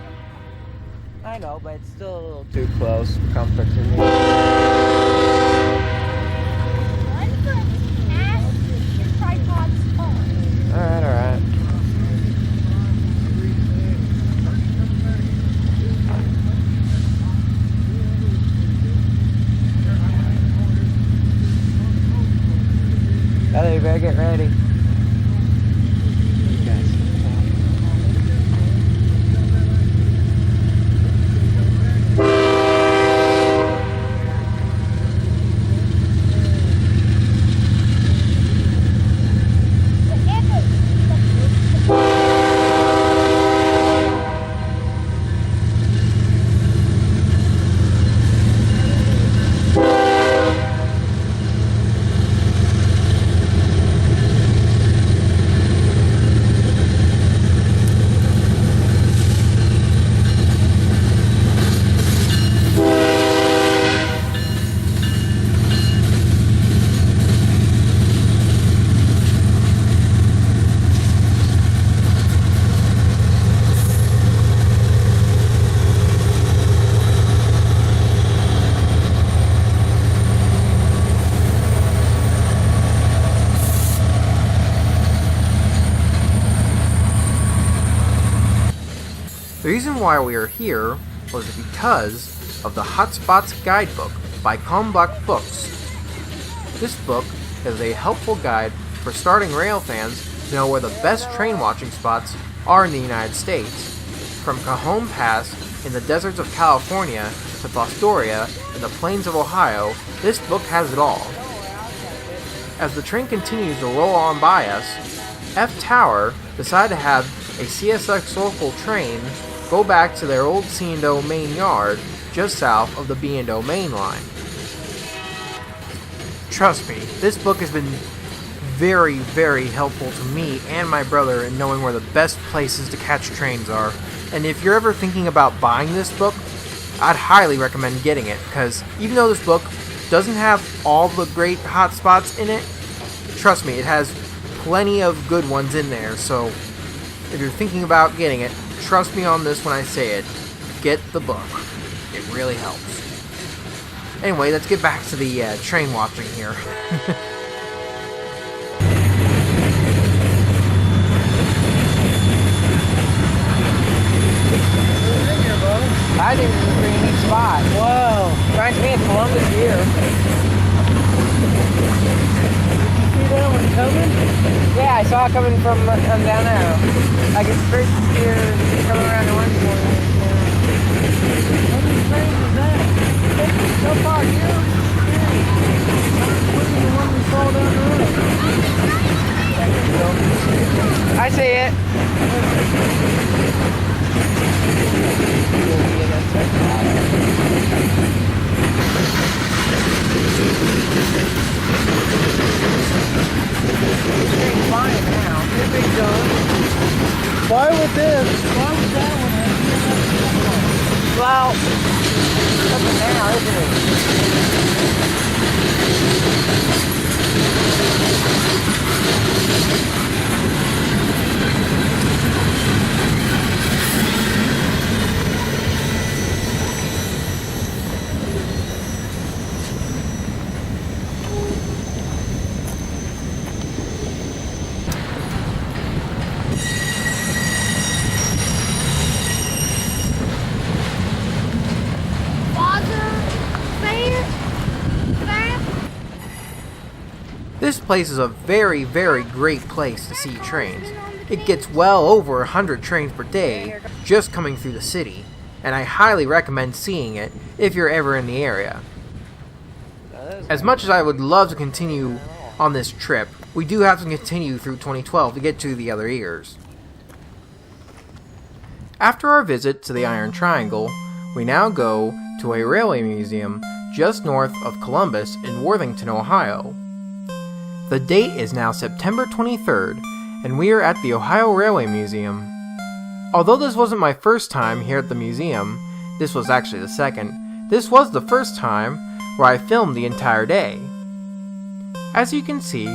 I know, but it's still a little too close for comfort to me. Alright. Heather, you better get ready. The reason why we are here was because of the Hotspots Guidebook by Kalmbach Books. This book is a helpful guide for starting rail fans to know where the best train watching spots are in the United States. From Cajon Pass in the deserts of California to Fostoria in the plains of Ohio, this book has it all. As the train continues to roll on by us, F Tower decided to have a CSX local train go back to their old C&O main yard just south of the B&O main line. Trust me, this book has been very, very helpful to me and my brother in knowing where the best places to catch trains are. And if you're ever thinking about buying this book, I'd highly recommend getting it, because even though this book doesn't have all the great hot spots in it, trust me, it has plenty of good ones in there. So if you're thinking about getting it, trust me on this when I say it. Get the book. It really helps. Anyway, let's get back to the train watching here. Here, buddy. I think this is a pretty neat spot. Wow. Reminds me of Columbus here. See that one coming? Yeah, I saw it coming from down there. Like it's first here coming around the one corner. How many trains is that? So far here. Look at the one we saw down the road. I see it. Fine now. Here we go. Why would this? Why would that one have Well, something now, isn't This place is a very, very great place to see trains. It gets well over 100 trains per day just coming through the city, and I highly recommend seeing it if you're ever in the area. As much as I would love to continue on this trip, we do have to continue through 2012 to get to the other years. After our visit to the Iron Triangle, we now go to a railway museum just north of Columbus in Worthington, Ohio. The date is now September 23rd, and we are at the Ohio Railway Museum. Although this wasn't my first time here at the museum, this was actually the second, this was the first time where I filmed the entire day. As you can see,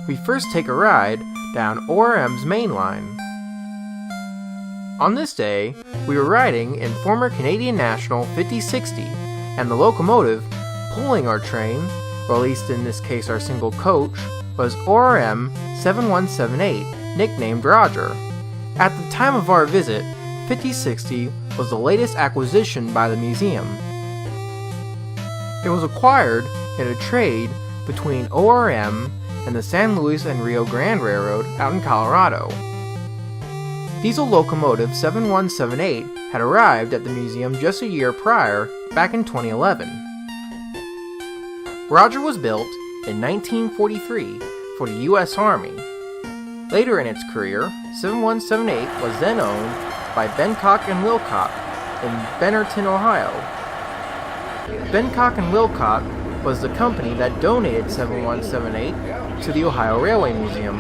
we first take a ride down ORM's main line. On this day, we were riding in former Canadian National 5060, and the locomotive pulling our train, or at least in this case our single coach, was ORM 7178, nicknamed Roger. At the time of our visit, 5060 was the latest acquisition by the museum. It was acquired in a trade between ORM and the San Luis and Rio Grande Railroad out in Colorado. Diesel locomotive 7178 had arrived at the museum just a year prior, back in 2011. Roger was built in 1943 for the U.S. Army. Later in its career, 7178 was then owned by Bencock and Wilcott in Bennerton, Ohio. Bencock and Wilcott was the company that donated 7178 to the Ohio Railway Museum.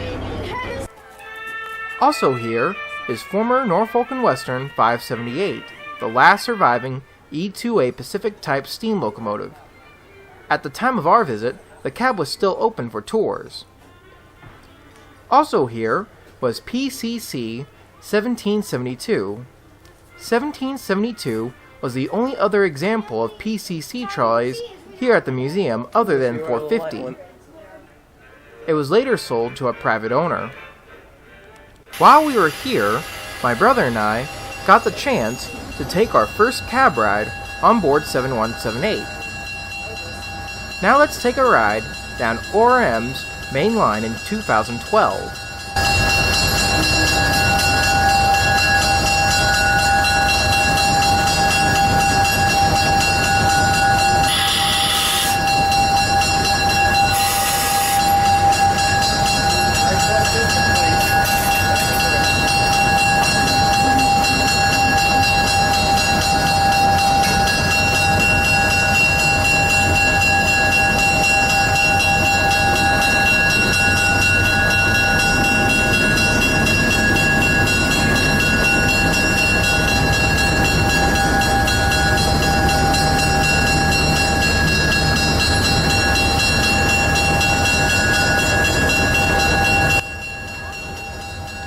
Also here is former Norfolk and Western 578, the last surviving E2A Pacific type steam locomotive. At the time of our visit, the cab was still open for tours. Also here was PCC 1772. 1772 was the only other example of PCC trolleys here at the museum other than 450. It was later sold to a private owner. While we were here, my brother and I got the chance to take our first cab ride on board 7178. Now let's take a ride down ORM's main line in 2012.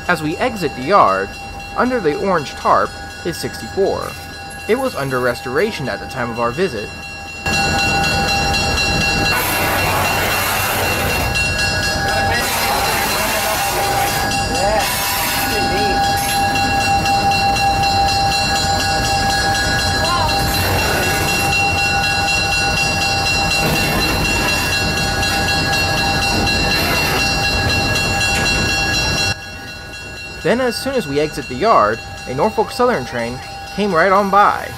As we exit the yard, under the orange tarp is 64. It was under restoration at the time of our visit. Then as soon as we exit the yard, a Norfolk Southern train came right on by.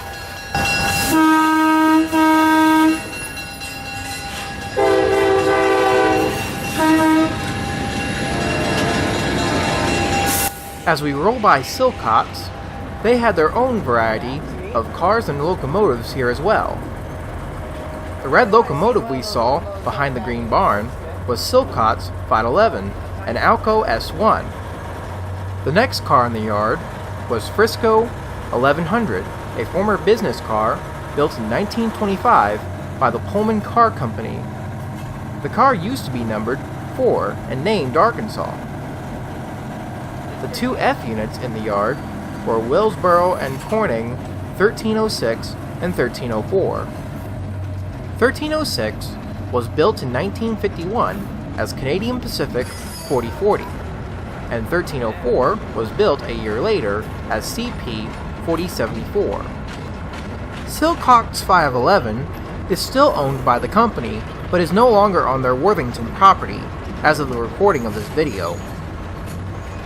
As we roll by Silcox, they had their own variety of cars and locomotives here as well. The red locomotive we saw behind the green barn was Silcox 511, an Alco S1. The next car in the yard was Frisco 1100, a former business car built in 1925 by the Pullman Car Company. The car used to be numbered 4 and named Arkansas. The two F units in the yard were Willsboro and Corning 1306 and 1304. 1306 was built in 1951 as Canadian Pacific 4040, and 1304 was built a year later as CP 4074. Silcox 511 is still owned by the company, but is no longer on their Worthington property as of the recording of this video.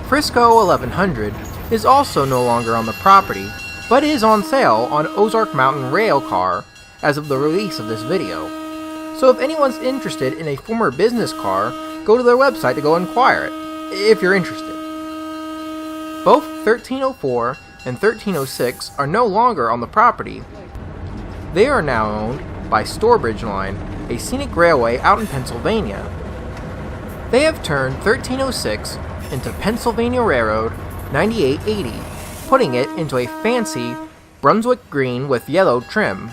Frisco 1100 is also no longer on the property, but is on sale on Ozark Mountain Rail Car as of the release of this video. So if anyone's interested in a former business car, go to their website to go inquire it, if you're interested. Both 1304 and 1306 are no longer on the property. They are now owned by Stourbridge Line, a scenic railway out in Pennsylvania. They have turned 1306 into Pennsylvania Railroad 9880, putting it into a fancy Brunswick green with yellow trim.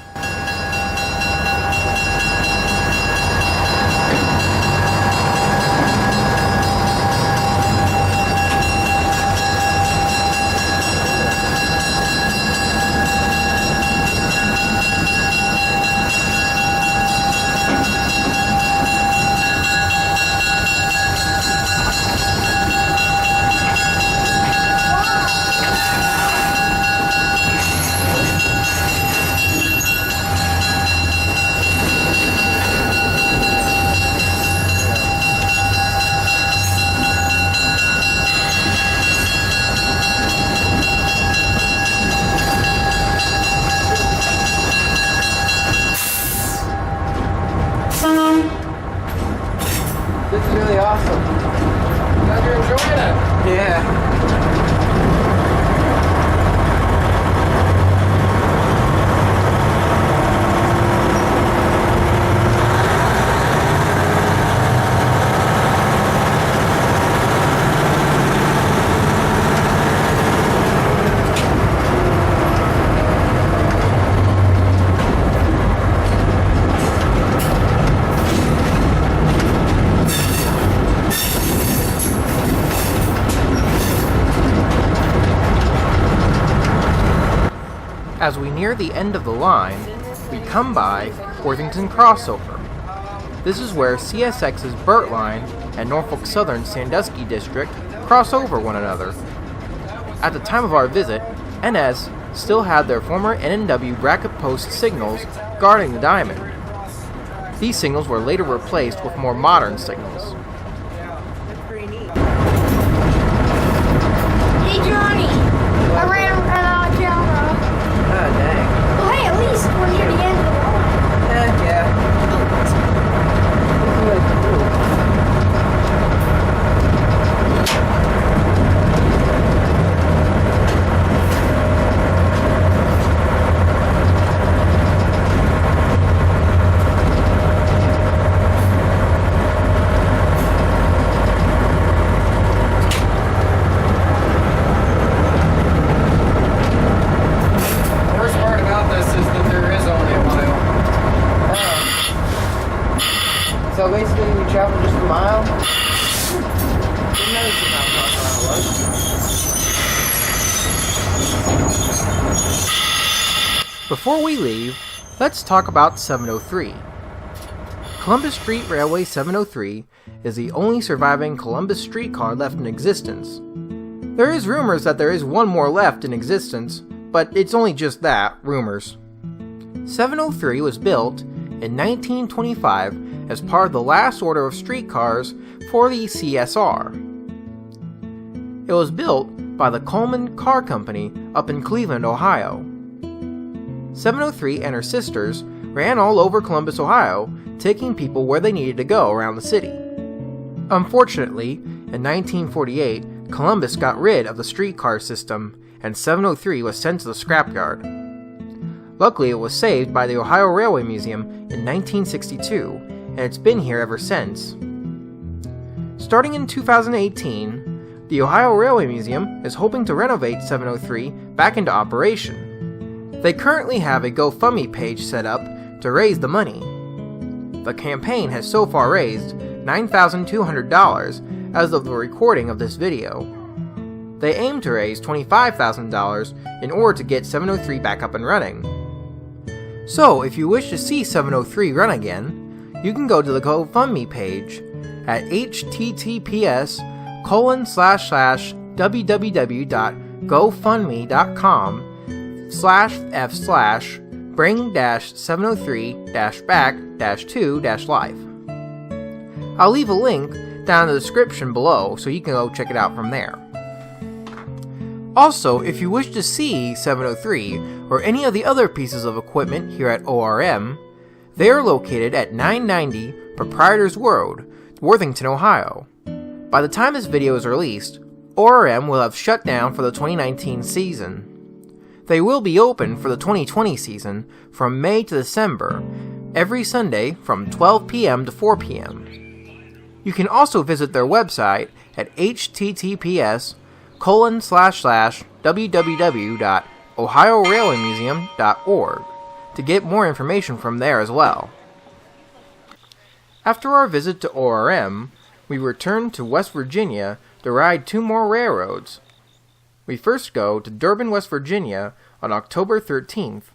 This is really awesome. Glad you're enjoying it. Yeah. As we near the end of the line, we come by Worthington Crossover. This is where CSX's Burt Line and Norfolk Southern Sandusky District cross over one another. At the time of our visit, NS still had their former NNW bracket post signals guarding the diamond. These signals were later replaced with more modern signals. Hey Johnny, I ran out of camera. Oh, dang. Well, hey, at least we're near the end of the line. Yeah. This is really cool. So basically we traveled just a mile. Didn't notice how far it was. Before we leave, let's talk about 703. Columbus Street Railway 703 is the only surviving Columbus streetcar left in existence. There is rumors that there is one more left in existence, but it's only just that, rumors. 703 was built in 1925 as part of the last order of streetcars for the CSR. It was built by the Coleman Car Company up in Cleveland, Ohio. 703 and her sisters ran all over Columbus, Ohio, taking people where they needed to go around the city. Unfortunately, in 1948, Columbus got rid of the streetcar system, and 703 was sent to the scrapyard. Luckily, it was saved by the Ohio Railway Museum in 1962, and it's been here ever since. Starting in 2018, the Ohio Railway Museum is hoping to renovate 703 back into operation. They currently have a GoFundMe page set up to raise the money. The campaign has so far raised $9,200 as of the recording of this video. They aim to raise $25,000 in order to get 703 back up and running. So, if you wish to see 703 run again, you can go to the GoFundMe page at https://www.gofundme.com/f/bring-703-back-2-life. I'll leave a link down in the description below so you can go check it out from there. Also, if you wish to see 703 or any of the other pieces of equipment here at ORM, they are located at 990 Proprietors Road, Worthington, Ohio. By the time this video is released, ORM will have shut down for the 2019 season. They will be open for the 2020 season from May to December, every Sunday from 12 p.m. to 4 p.m. You can also visit their website at https://www.ohiorailwaymuseum.org to get more information from there as well. After our visit to ORM, we returned to West Virginia to ride 2 more railroads. We first go to Durban, West Virginia on October 13th.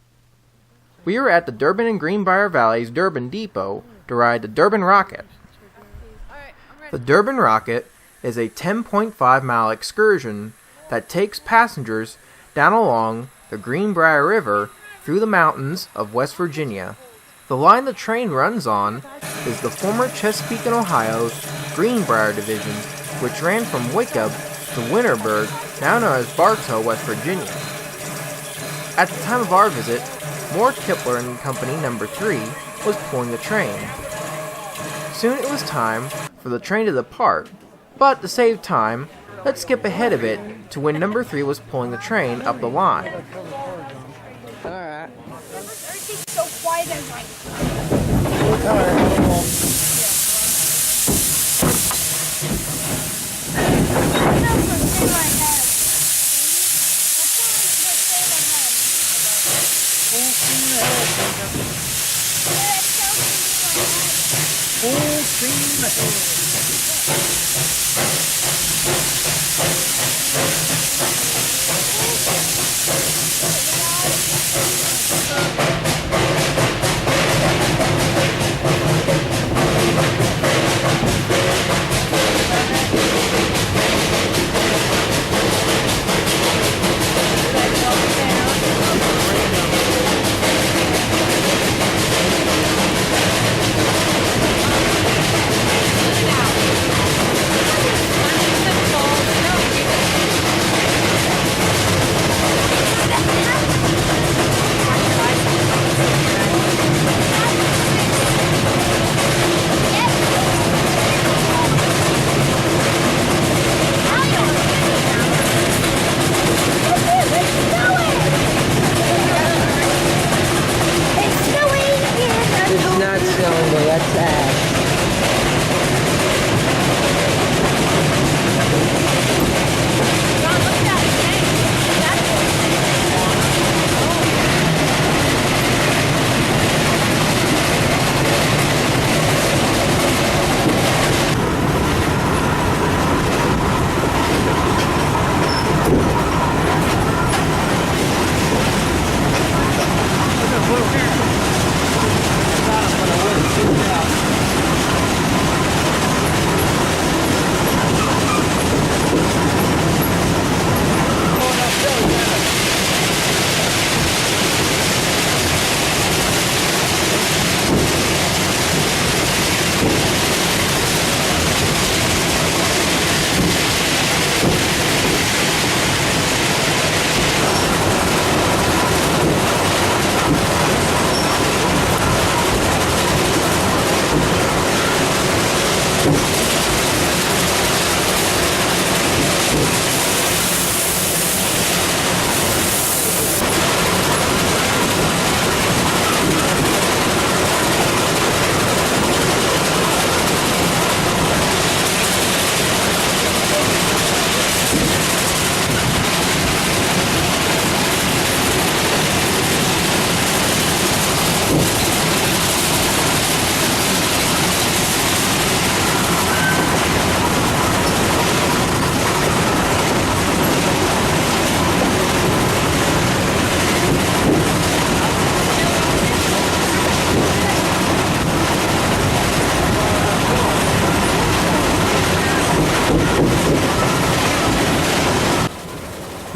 We are at the Durban and Greenbrier Valley's Durban Depot to ride the Durban Rocket. The Durban Rocket is a 10.5-mile excursion that takes passengers down along the Greenbrier River through the mountains of West Virginia. The line the train runs on is the former Chesapeake and Ohio's Greenbrier Division, which ran from Wickup to Winterburg, now known as Bartow, West Virginia. At the time of our visit, Moore Kipler and Company No. 3 was pulling the train. Soon it was time for the train to depart, but to save time, let's skip ahead a bit to when No. 3 was pulling the train up the line. Alright. Everything's so quiet at night. Full steam ahead.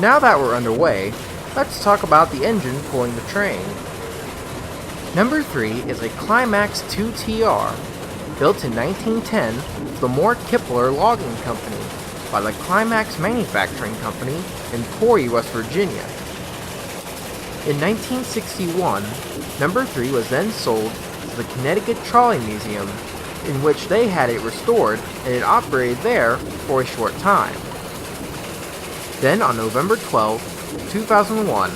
Now that we're underway, let's talk about the engine pulling the train. Number 3 is a Climax 2TR, built in 1910 for the Mort Kipler Logging Company by the Climax Manufacturing Company in Pori, West Virginia. In 1961, Number 3 was then sold to the Connecticut Trolley Museum, in which they had it restored and it operated there for a short time. Then on November 12, 2001,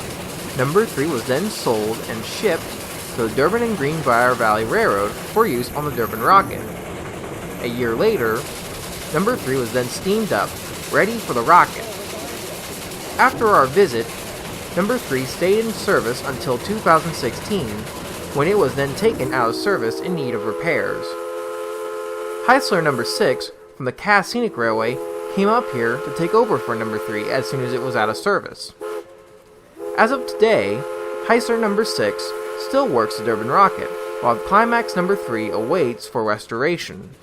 Number 3 was then sold and shipped to the Durban and Greenbrier Valley Railroad for use on the Durban Rocket. A year later, Number 3 was then steamed up, ready for the rocket. After our visit, Number 3 stayed in service until 2016, when it was then taken out of service in need of repairs. Heisler Number 6 from the Cass Scenic Railway came up here to take over for Number 3 as soon as it was out of service. As of today, Heisler Number 6 still works the Durban Rocket, while Climax Number 3 awaits for restoration.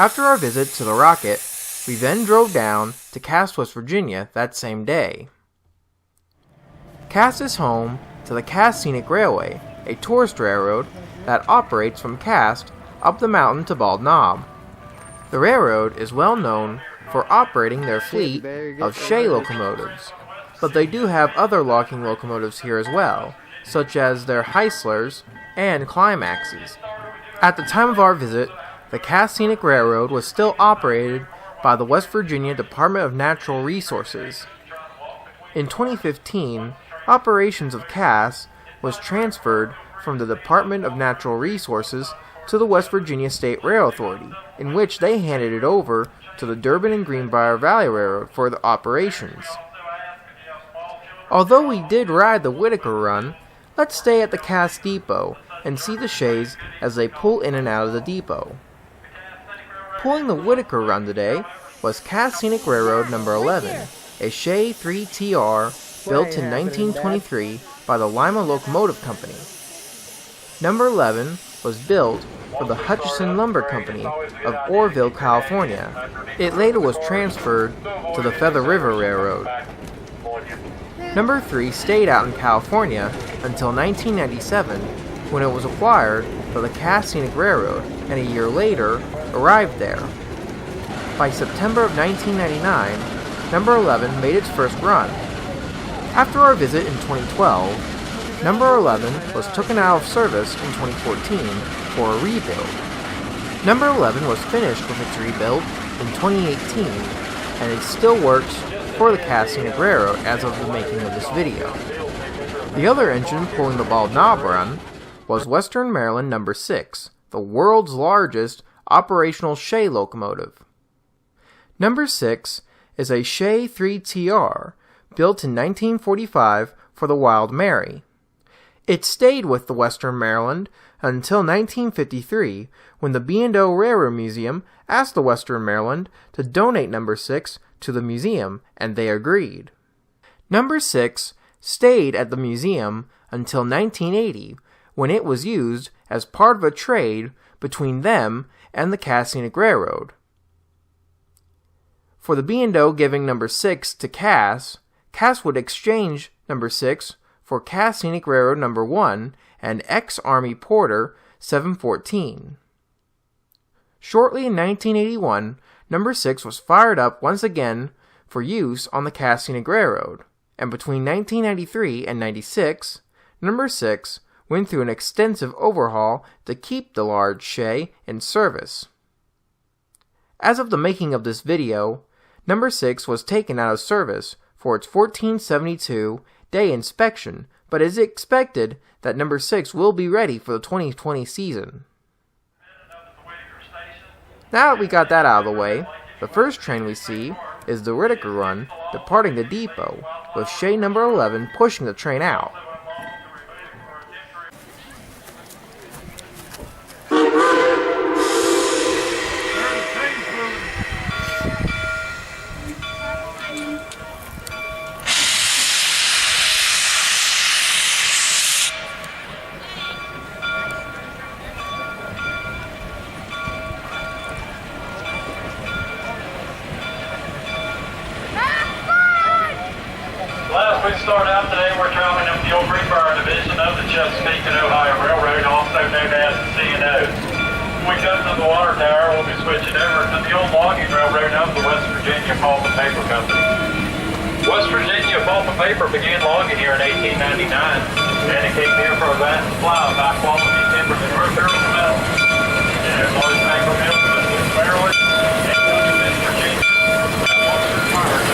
After our visit to the rocket, we then drove down to Cass, West Virginia that same day. Cass is home to the Cass Scenic Railway, a tourist railroad that operates from Cass up the mountain to Bald Knob. The railroad is well known for operating their fleet of Shay locomotives, but they do have other logging locomotives here as well, such as their Heislers and Climaxes. At the time of our visit, the Cass Scenic Railroad was still operated by the West Virginia Department of Natural Resources. In 2015, operations of Cass was transferred from the Department of Natural Resources to the West Virginia State Rail Authority, in which they handed it over to the Durbin and Greenbrier Valley Railroad for the operations. Although we did ride the Whitaker Run, let's stay at the Cass Depot and see the shays as they pull in and out of the depot. Pulling the Whitaker Run today was Cass Scenic Railroad number 11, a Shay 3TR built in 1923 by the Lima Locomotive Company. Number 11 was built for the Hutchison Lumber Company of Orrville, California. It later was transferred to the Feather River Railroad. Number 3 stayed out in California until 1997, when it was acquired by the Cass Scenic Railroad, and a year later arrived there. By September of 1999, Number 11 made its first run. After our visit in 2012, Number 11 was taken out of service in 2014 for a rebuild. Number 11 was finished with its rebuild in 2018, and it still works for the Cass Scenic Railroad as of the making of this video. The other engine pulling the Bald Knob Run was Western Maryland Number 6, the world's largest operational Shay locomotive. Number 6 is a Shay 3TR, built in 1945 for the Wild Mary. It stayed with the Western Maryland until 1953, when the B&O Railroad Museum asked the Western Maryland to donate Number 6 to the museum, and they agreed. Number 6 stayed at the museum until 1980, when it was used as part of a trade between them and the Cass Scenic Railroad. For the B&O giving Number 6 to Cass, Cass would exchange Number 6 for Cass Scenic Railroad Number 1 and ex-Army Porter 714. Shortly in 1981, Number 6 was fired up once again for use on the Cass Scenic Railroad, and between 1993 and 96, Number 6 went through an extensive overhaul to keep the large Shay in service. As of the making of this video, Number 6 was taken out of service for its 1472 day inspection, but it is expected that Number 6 will be ready for the 2020 season. Now that we got that out of the way, the first train we see is the Whitaker Run departing the depot, with Shay Number 11 pushing the train out. Well, as we start out today, we're traveling up the Old Greenbrier Division of the Chesapeake and Ohio Railroad, also known as the C&O. When we come to the water tower, we'll be switching over to the old logging railroad of the West Virginia Pulp and Paper Company. West Virginia Pulp and Paper began logging here in 1899, and it came here for a vast supply of high-quality timber and road barrels of metal. And there's large paper mills in Maryland and West Virginia that was required.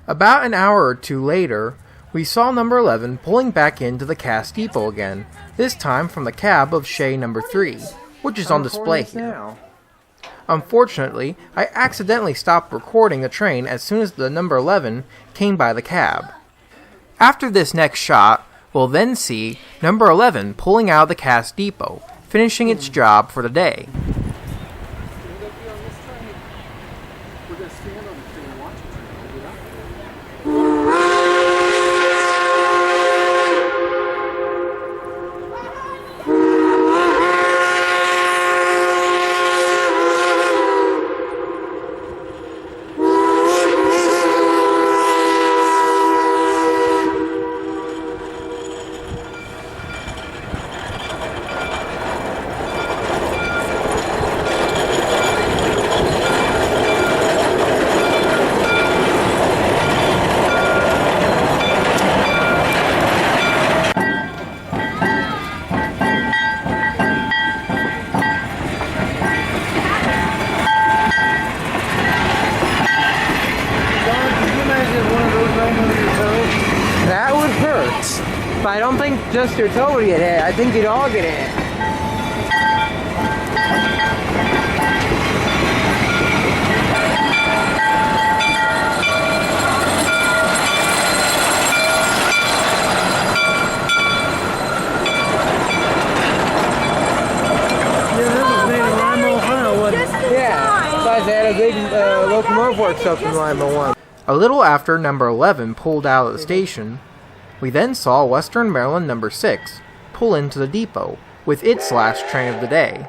About an hour or two later, we saw Number 11 pulling back into the Cass Depot again, this time from the cab of Shay Number 3, which is on display here. Unfortunately, I accidentally stopped recording the train as soon as the Number 11 came by the cab. After this next shot, we'll then see Number 11 pulling out of the Cass Depot, finishing its job for the day. But I don't think just your toe would get hit. I think you'd all get hit. They had a big locomotive workshop in Lima 1. A little after number 11 pulled out of the station, we then saw Western Maryland number 6 pull into the depot with its last train of the day.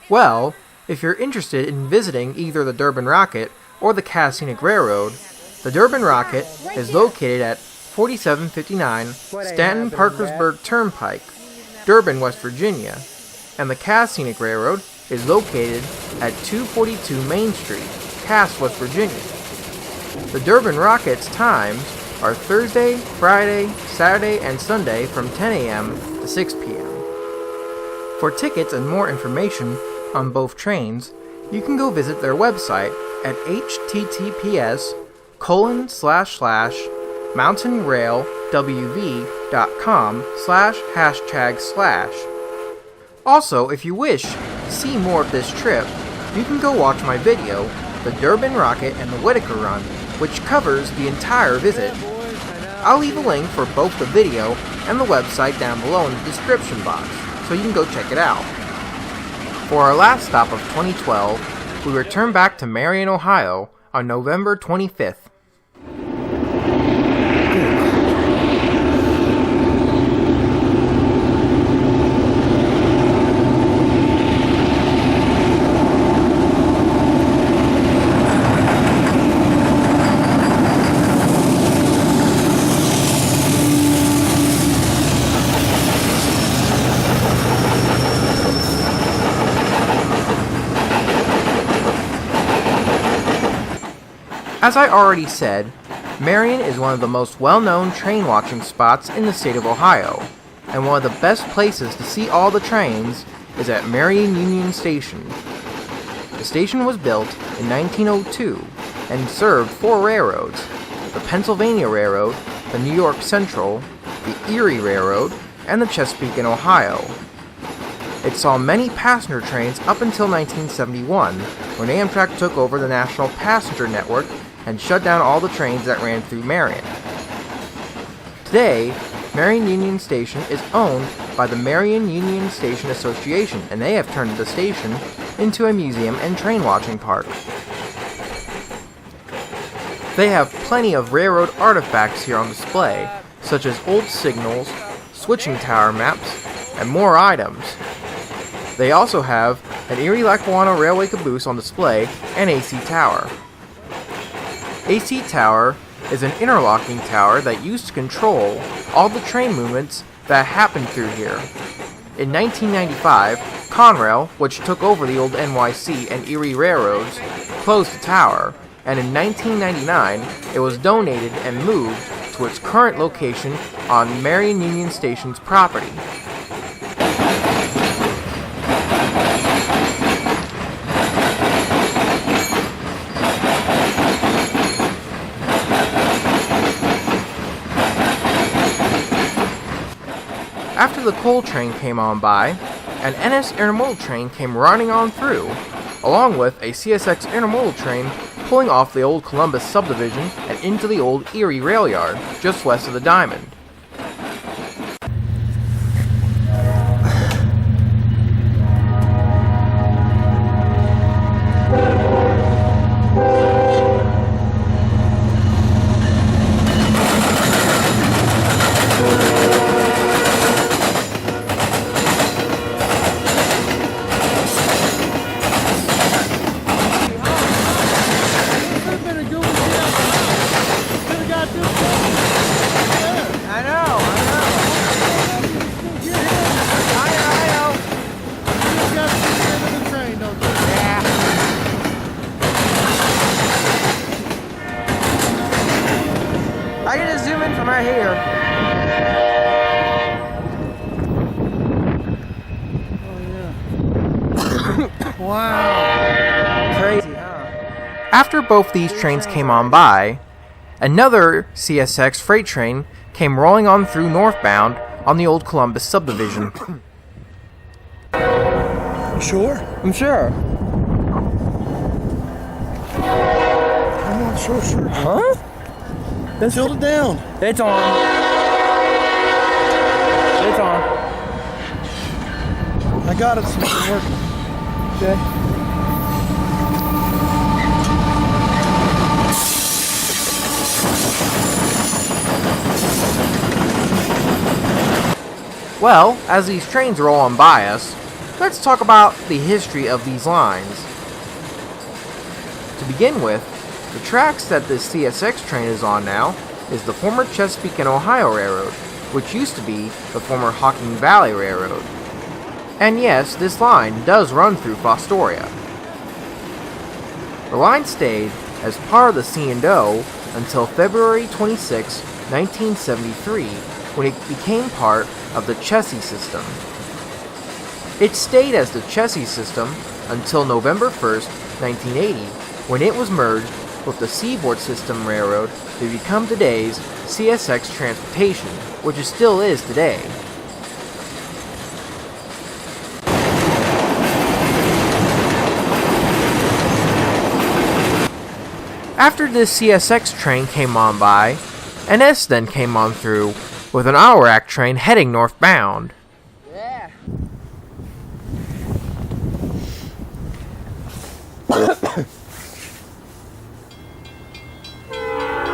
Well, if you're interested in visiting either the Durban Rocket or the Cass Scenic Railroad, the Durban Rocket is located at 4759 Stanton Parkersburg Turnpike, Durban, West Virginia, and the Cass Scenic Railroad is located at 242 Main Street, Cass, West Virginia. The Durban Rocket's times are Thursday, Friday, Saturday, and Sunday from 10 a.m. to 6 p.m. For tickets and more information on both trains, you can go visit their website at https://mountainrailwv.com/#/. Also, if you wish to see more of this trip, you can go watch my video, The Durban Rocket and the Whitaker Run, which covers the entire visit. I'll leave a link for both the video and the website down below in the description box, so you can go check it out. For our last stop of 2012, we return back to Marion, Ohio on November 25th. As I already said, Marion is one of the most well-known train watching spots in the state of Ohio, and one of the best places to see all the trains is at Marion Union Station. The station was built in 1902 and served 4 railroads: the Pennsylvania Railroad, the New York Central, the Erie Railroad, and the Chesapeake and Ohio. It saw many passenger trains up until 1971, when Amtrak took over the national passenger network and shut down all the trains that ran through Marion. Today, Marion Union Station is owned by the Marion Union Station Association, and they have turned the station into a museum and train watching park. They have plenty of railroad artifacts here on display, such as old signals, switching tower maps, and more items. They also have an Erie-Lackawanna Railway caboose on display and AC Tower. AC Tower is an interlocking tower that used to control all the train movements that happened through here. In 1995, Conrail, which took over the old NYC and Erie railroads, closed the tower, and in 1999 it was donated and moved to its current location on Marion Union Station's property. After the coal train came on by, an NS intermodal train came running on through, along with a CSX intermodal train pulling off the old Columbus subdivision and into the old Erie rail yard just west of the Diamond. I'm right here. Wow. Crazy, huh? After both these trains came on by, another CSX freight train came rolling on through northbound on the old Columbus subdivision. Sure? I'm sure. I'm not so sure. Huh? Tilt it down. It's on. It's on. I got it. So it's working. Okay. Well, as these trains roll on by us, let's talk about the history of these lines. To begin with, the tracks that this CSX train is on now is the former Chesapeake and Ohio Railroad, which used to be the former Hocking Valley Railroad. And yes, this line does run through Fostoria. The line stayed as part of the C&O until February 26, 1973, when it became part of the Chessie system. It stayed as the Chessie system until November 1st, 1980, when it was merged with the Seaboard System Railroad to become today's CSX Transportation, which it still is today. After this CSX train came on by, an S then came on through with an Amtrak train heading northbound. Yeah.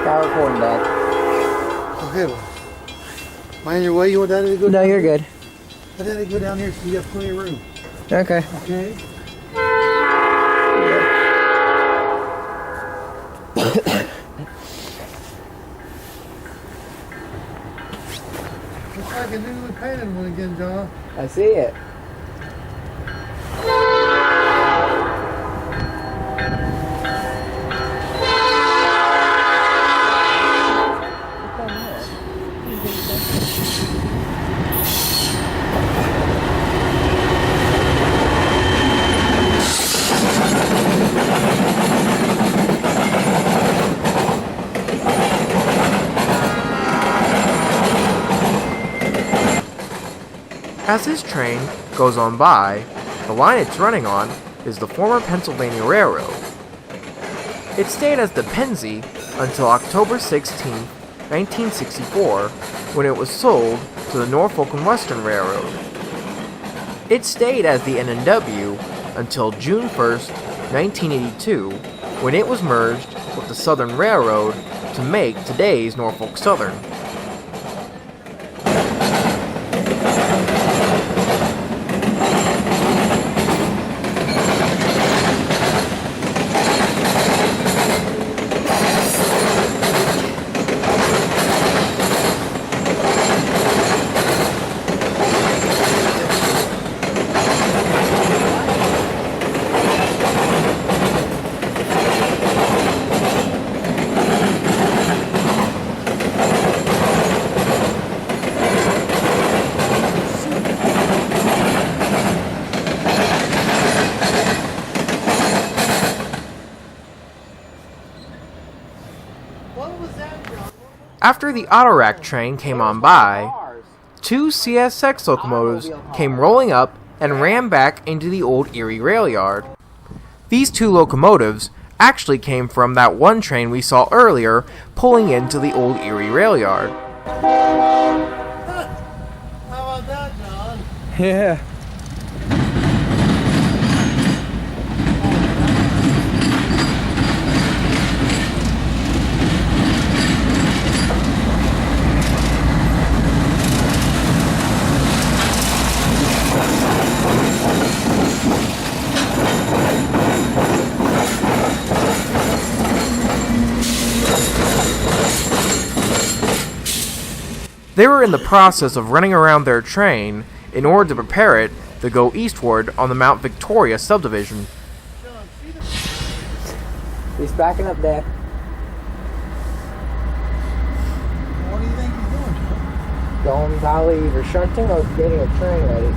Got recording, Dad. Okay, well. Am I in your way? You want Daddy to go No, down? you're good. Let Daddy go down here so you have plenty of room. Okay. Okay? Looks like a newly painted one again, John. I see it. As this train goes on by, the line it's running on is the former Pennsylvania Railroad. It stayed as the Pennsy until October 16, 1964, when it was sold to the Norfolk and Western Railroad. It stayed as the N&W until June 1st, 1982, when it was merged with the Southern Railroad to make today's Norfolk Southern. After the Amtrak train came on by, two CSX locomotives came rolling up and ran back into the old Erie rail yard. These two locomotives actually came from that one train we saw earlier pulling into the old Erie rail yard. How about that, John? Yeah. They were in the process of running around their train in order to prepare it to go eastward on the Mount Victoria subdivision. He's backing up, Dad. What do you think Going Dolly either shunting or getting a train ready.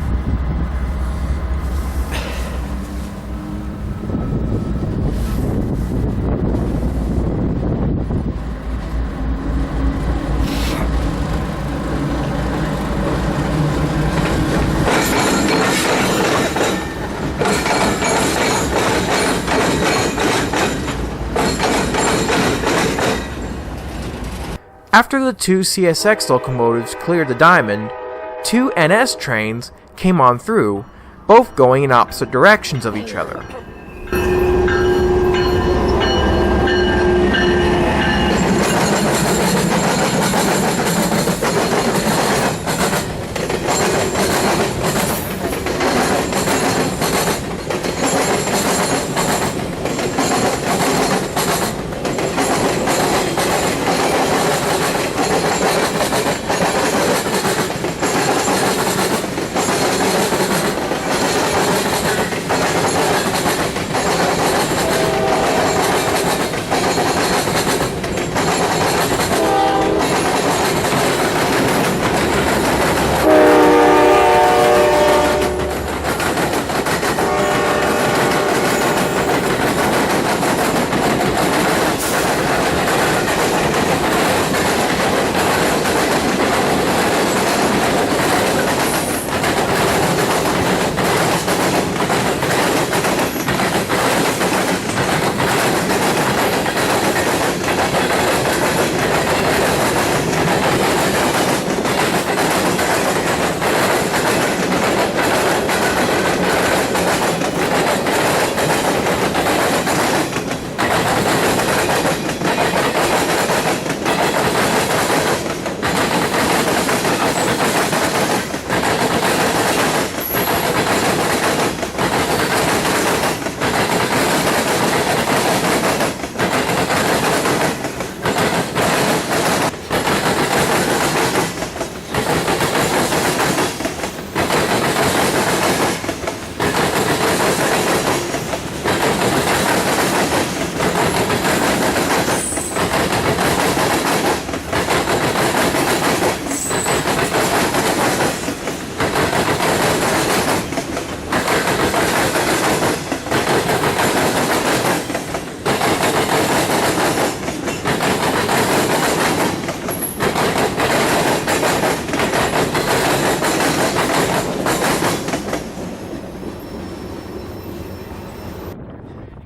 After the two CSX locomotives cleared the diamond, two NS trains came on through, both going in opposite directions of each other.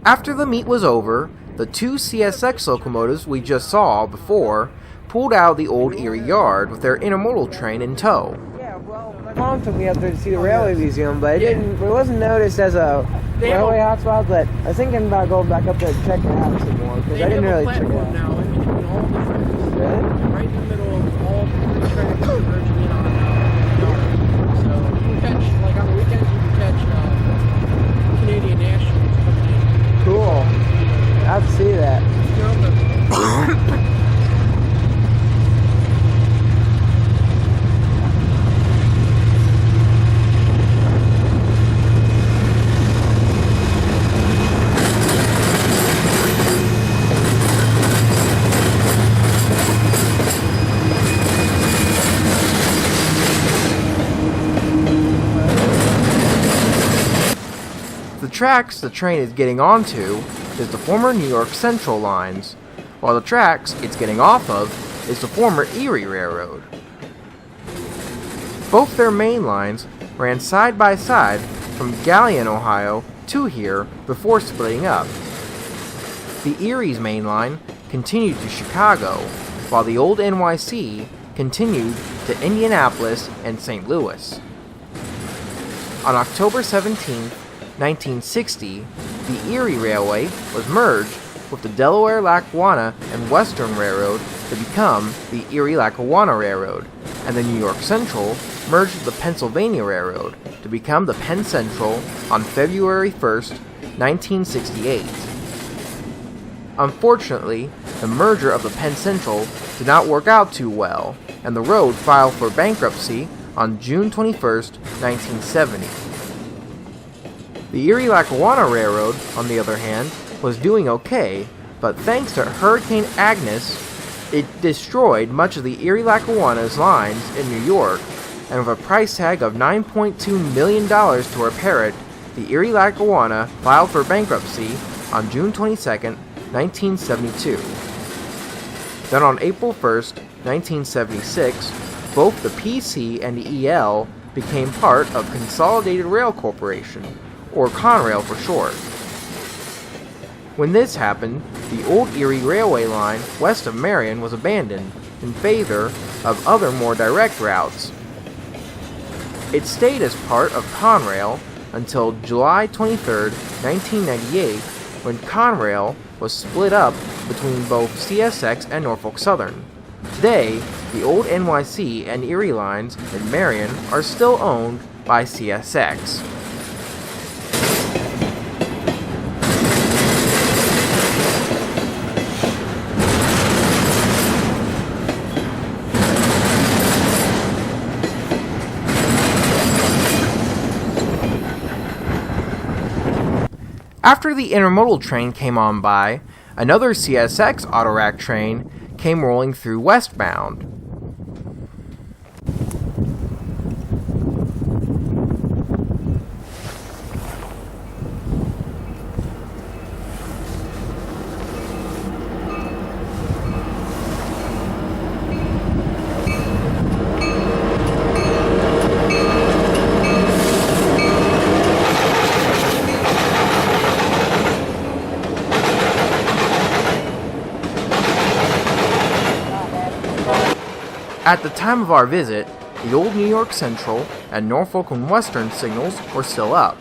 After the meet was over, the two CSX locomotives we just saw before pulled out of the old Erie Yard with their intermodal train in tow. Yeah, well, my mom took me up there to see the railway museum, but it wasn't noticed as a railway hotspot. But I was thinking about going back up there to check it out some more because I didn't really check it out. Now in between all the tracks. Really? Right in the middle of all the tracks converging in on the yard. So you can catch, like on the weekends, you can catch Canadian Nationals coming in. Cool. I have to see that. The tracks the train is getting onto is the former New York Central lines, while the tracks it's getting off of is the former Erie Railroad. Both their main lines ran side by side from Galion, Ohio to here before splitting up. The Erie's main line continued to Chicago, while the old NYC continued to Indianapolis and St. Louis. On October 17, 1960, the Erie Railway was merged with the Delaware-Lackawanna and Western Railroad to become the Erie-Lackawanna Railroad, and the New York Central merged with the Pennsylvania Railroad to become the Penn Central on February 1st, 1968. Unfortunately, the merger of the Penn Central did not work out too well, and the road filed for bankruptcy on June 21st, 1970. The Erie-Lackawanna Railroad, on the other hand, was doing okay, but thanks to Hurricane Agnes, It destroyed much of the Erie-Lackawanna's lines in New York, and with a price tag of $9.2 million to repair it, the Erie-Lackawanna filed for bankruptcy on June 22, 1972. Then on April 1st, 1976, both the PC and the EL became part of Consolidated Rail Corporation, or Conrail for short. When this happened, the old Erie Railway line west of Marion was abandoned in favor of other more direct routes. It stayed as part of Conrail until July 23, 1998, when Conrail was split up between both CSX and Norfolk Southern. Today, the old NYC and Erie lines in Marion are still owned by CSX. After the intermodal train came on by, another CSX autorack train came rolling through westbound. At the time of our visit, the old New York Central and Norfolk and Western signals were still up,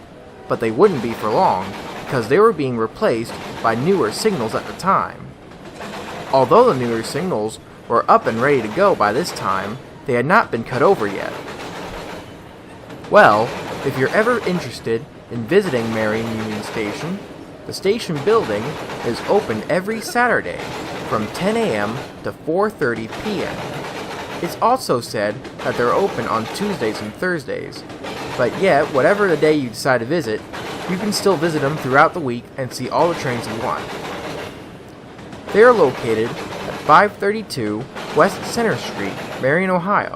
but they wouldn't be for long because they were being replaced by newer signals at the time. Although the newer signals were up and ready to go by this time, they had not been cut over yet. Well, if you're ever interested in visiting Marion Union Station, the station building is open every Saturday from 10 a.m. to 4:30 p.m. It's also said that they're open on Tuesdays and Thursdays, but yet, whatever the day you decide to visit, you can still visit them throughout the week and see all the trains you want. They are located at 532 West Center Street, Marion, Ohio.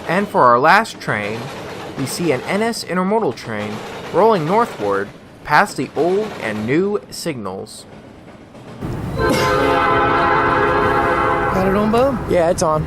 And for our last train, we see an NS intermodal train rolling northward past the old and new signals. Got it on, Bob? Yeah, it's on.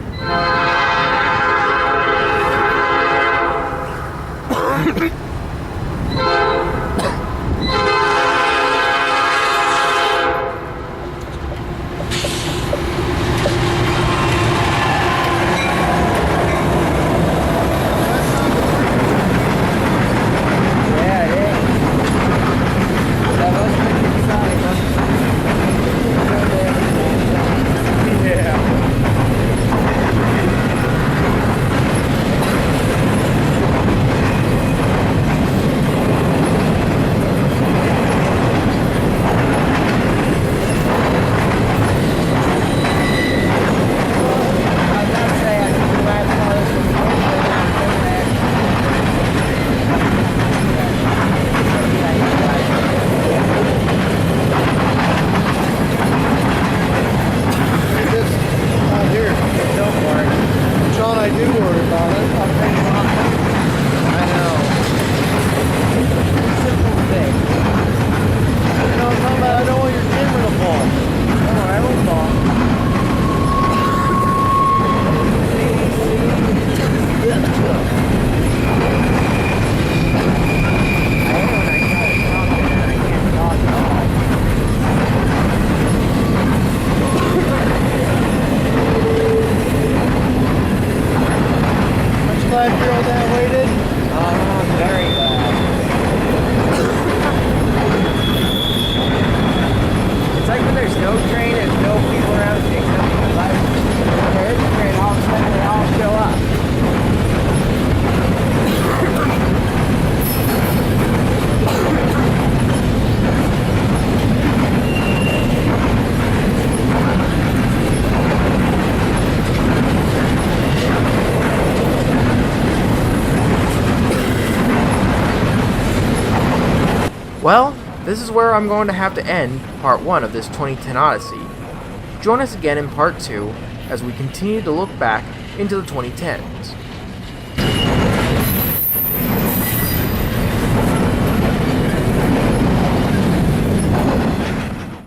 I do worry about it. I'm paying a lot of money. I know. It's a simple fix. You know, I'm talking about I don't want your camera to fall. No, I won't fall. Much glad you're all that weighted. Very bad. It's like when there's no train and no people around except for the lights. When there is a train, all of a sudden they all show up. Well, this is where I'm going to have to end part 1 of this 2010 Odyssey. Join us again in part 2 as we continue to look back into the 2010s.